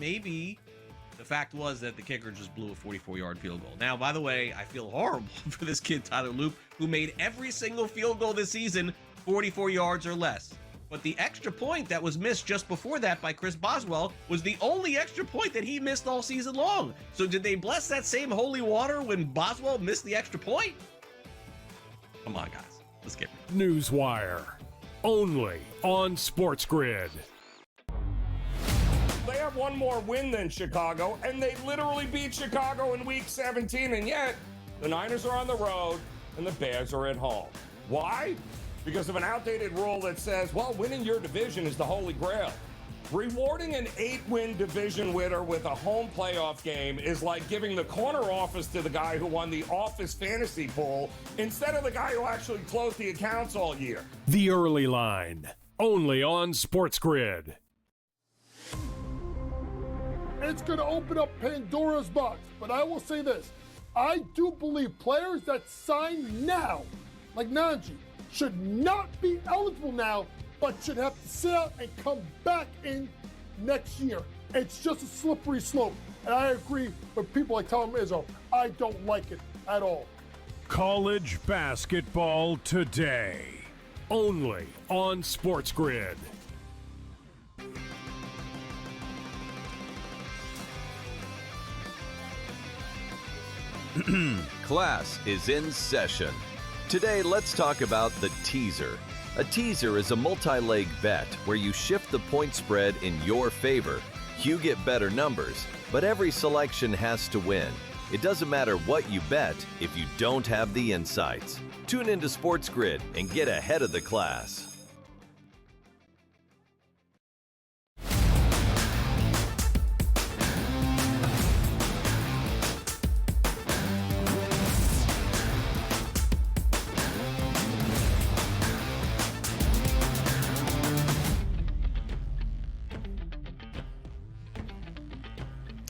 [SPEAKER 4] Maybe the fact was that the kicker just blew a 44-yard field goal. Now, by the way, I feel horrible for this kid, Tyler Loop, who made every single field goal this season 44 yards or less. But the extra point that was missed just before that by Chris Boswell was the only extra point that he missed all season long. So did they bless that same holy water when Boswell missed the extra point? Come on, guys. Let's get it.
[SPEAKER 2] Newswire. Only on SportsGrid.
[SPEAKER 7] They have one more win than Chicago, and they literally beat Chicago in Week 17, and yet the Niners are on the road and the Bears are at home. Why? Because of an outdated rule that says, well, winning your division is the holy grail. Rewarding an 8-win division winner with a home playoff game is like giving the corner office to the guy who won the office fantasy pool instead of the guy who actually closed the accounts all year.
[SPEAKER 2] The Early Line. Only on SportsGrid.
[SPEAKER 1] It's going to open up Pandora's box. But I will say this. I do believe players that sign now, like Najee, should not be eligible now, but should have to sit out and come back in next year. It's just a slippery slope. And I agree with people like Tom Izzo. I don't like it at all.
[SPEAKER 2] College basketball today. Only on SportsGrid.
[SPEAKER 8] Class is in session. Today, let's talk about the teaser. A teaser is a multi-leg bet where you shift the point spread in your favor. You get better numbers, but every selection has to win. It doesn't matter what you bet if you don't have the insights. Tune into SportsGrid and get ahead of the class.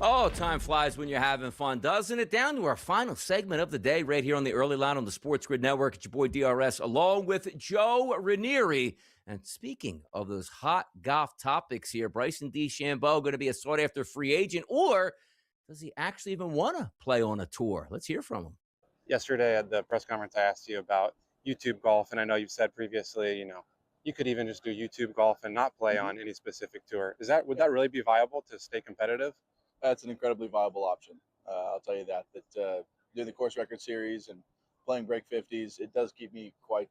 [SPEAKER 6] Oh, time flies when you're having fun, doesn't it? Down to our final segment of the day right here on the Early Line on the SportsGrid Network. It's your boy DRS along with Joe Ranieri. And speaking of those hot golf topics here, Bryson DeChambeau going to be a sought-after free agent, or does he actually even want to play on a tour? Let's hear from him.
[SPEAKER 14] Yesterday at the press conference, I asked you about YouTube golf, and I know you've said previously, you could even just do YouTube golf and not play on any specific tour. Would that really be viable to stay competitive?
[SPEAKER 15] That's an incredibly viable option. I'll tell you that doing the course record series and playing break 50s, it does keep me quite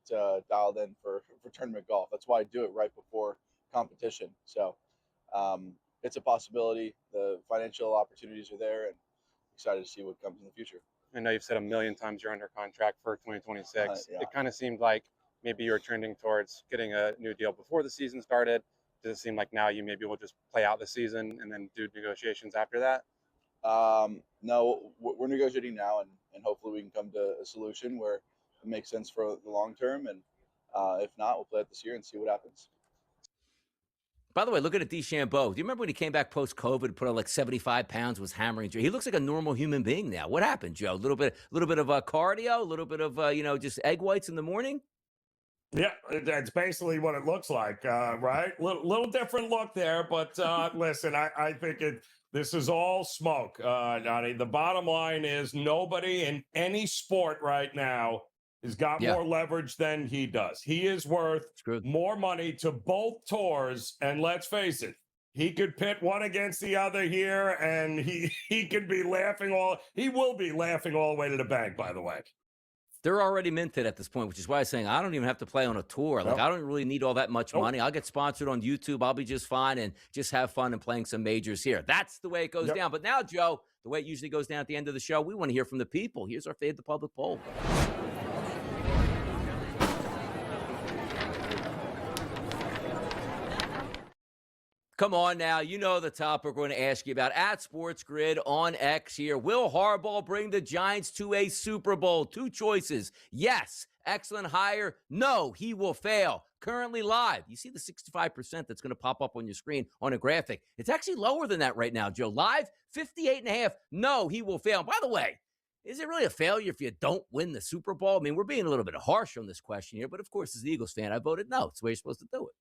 [SPEAKER 15] dialed in for tournament golf. That's why I do it right before competition. So it's a possibility. The financial opportunities are there, and excited to see what comes in the future.
[SPEAKER 14] I know you've said a million times you're under contract for 2026.
[SPEAKER 15] Yeah.
[SPEAKER 14] It kind of seemed like maybe you were trending towards getting a new deal before the season started. Does it seem like now you maybe will just play out the season and then do negotiations after that?
[SPEAKER 15] No, we're negotiating now, and hopefully we can come to a solution where it makes sense for the long term. And if not, we'll play it this year and see what happens.
[SPEAKER 6] By the way, look at DeChambeau. Do you remember when he came back post-COVID, put on like 75 pounds, was hammering? He looks like a normal human being now. What happened, Joe? A little bit of cardio, a little bit of just egg whites in the morning.
[SPEAKER 7] Yeah, that's basically what it looks like, right? Little different look there, but listen, I think this is all smoke, Donnie. The bottom line is nobody in any sport right now has got more leverage than he does. He is worth more money to both tours, and let's face it, he could pit one against the other here, and he could be laughing he will be laughing all the way to the bank, by the way.
[SPEAKER 6] They're already minted at this point, which is why I'm saying I don't even have to play on a tour. Like, I don't really need all that much money. I'll get sponsored on YouTube. I'll be just fine and just have fun and playing some majors here. That's the way it goes down. But now, Joe, the way it usually goes down at the end of the show, we want to hear from the people. Here's our Fade the Public poll. Come on now, you know the topic we're going to ask you about at SportsGrid on X here. Will Harbaugh bring the Giants to a Super Bowl? Two choices. Yes, excellent hire. No, he will fail. Currently live. You see the 65% that's going to pop up on your screen on a graphic. It's actually lower than that right now, Joe. Live, 58.5. No, he will fail. By the way, is it really a failure if you don't win the Super Bowl? I mean, we're being a little bit harsh on this question here, but of course, as an Eagles fan, I voted no. It's the way you're supposed to do it.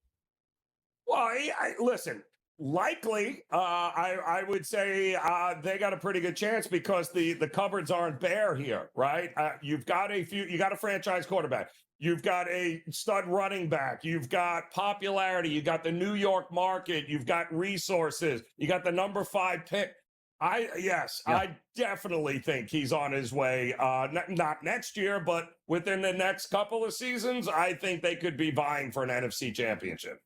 [SPEAKER 7] Well, listen, likely, I would say they got a pretty good chance because the cupboards aren't bare here, right? You got a franchise quarterback. You've got a stud running back. You've got popularity. You got the New York market. You've got resources. You got the number 5 pick. I definitely think he's on his way. Not next year, but within the next couple of seasons, I think they could be vying for an NFC championship.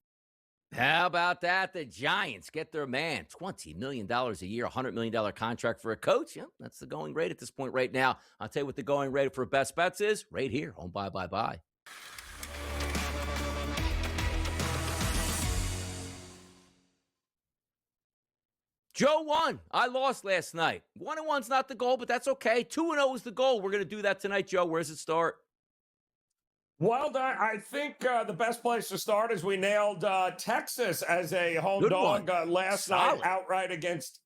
[SPEAKER 6] How about that? The Giants get their man. $20 million a year, $100 million contract for a coach. Yeah, that's the going rate at this point right now. I'll tell you what the going rate for best bets is right here on Bye. Joe won. I lost last night. 1-1's not the goal, but that's okay. 2-0 is the goal. We're going to do that tonight, Joe. Where does it start?
[SPEAKER 7] Well, I think the best place to start is we nailed Texas as a home dog last night outright against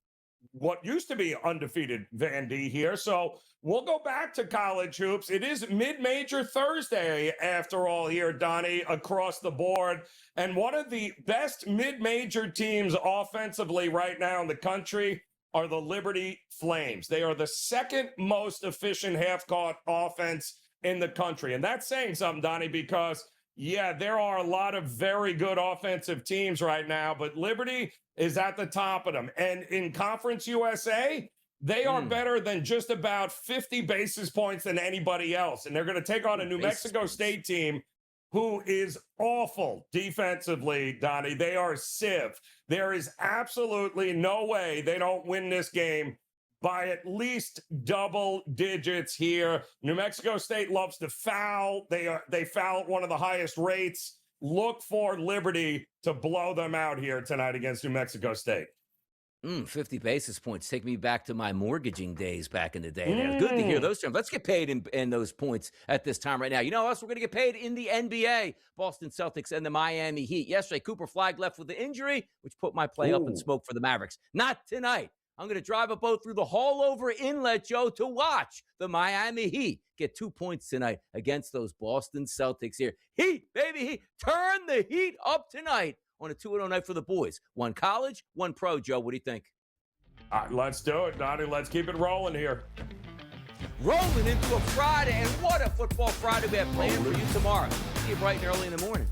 [SPEAKER 7] what used to be undefeated Vandy here. So we'll go back to college hoops. It is mid-major Thursday, after all, here, Donnie, across the board. And one of the best mid-major teams offensively right now in the country are the Liberty Flames. They are the second most efficient half-court offense in the country. And that's saying something, Donnie, because, there are a lot of very good offensive teams right now, but Liberty is at the top of them. And in Conference USA, they are better than just about 50 basis points than anybody else. And they're going to take on a New Mexico State team who is awful defensively, Donnie. They are civ. There is absolutely no way they don't win this game by at least double digits here. New Mexico State loves to foul. They foul at one of the highest rates. Look for Liberty to blow them out here tonight against New Mexico State.
[SPEAKER 6] 50 basis points. Take me back to my mortgaging days back in the day. Good to hear those terms. Let's get paid in those points at this time right now. You know what else we're going to get paid in the NBA? Boston Celtics and the Miami Heat. Yesterday, Cooper Flagg left with the injury, which put my play up in smoke for the Mavericks. Not tonight. I'm going to drive a boat through the Haulover Inlet, Joe, to watch the Miami Heat get 2 points tonight against those Boston Celtics here. Heat, baby, Heat. Turn the heat up tonight on a 2-0 night for the boys. One college, one pro, Joe. What do you think?
[SPEAKER 7] Let's do it, Donnie. Let's keep it rolling here.
[SPEAKER 6] Rolling into a Friday, and what a football Friday we have planned for you tomorrow. See you bright and early in the morning.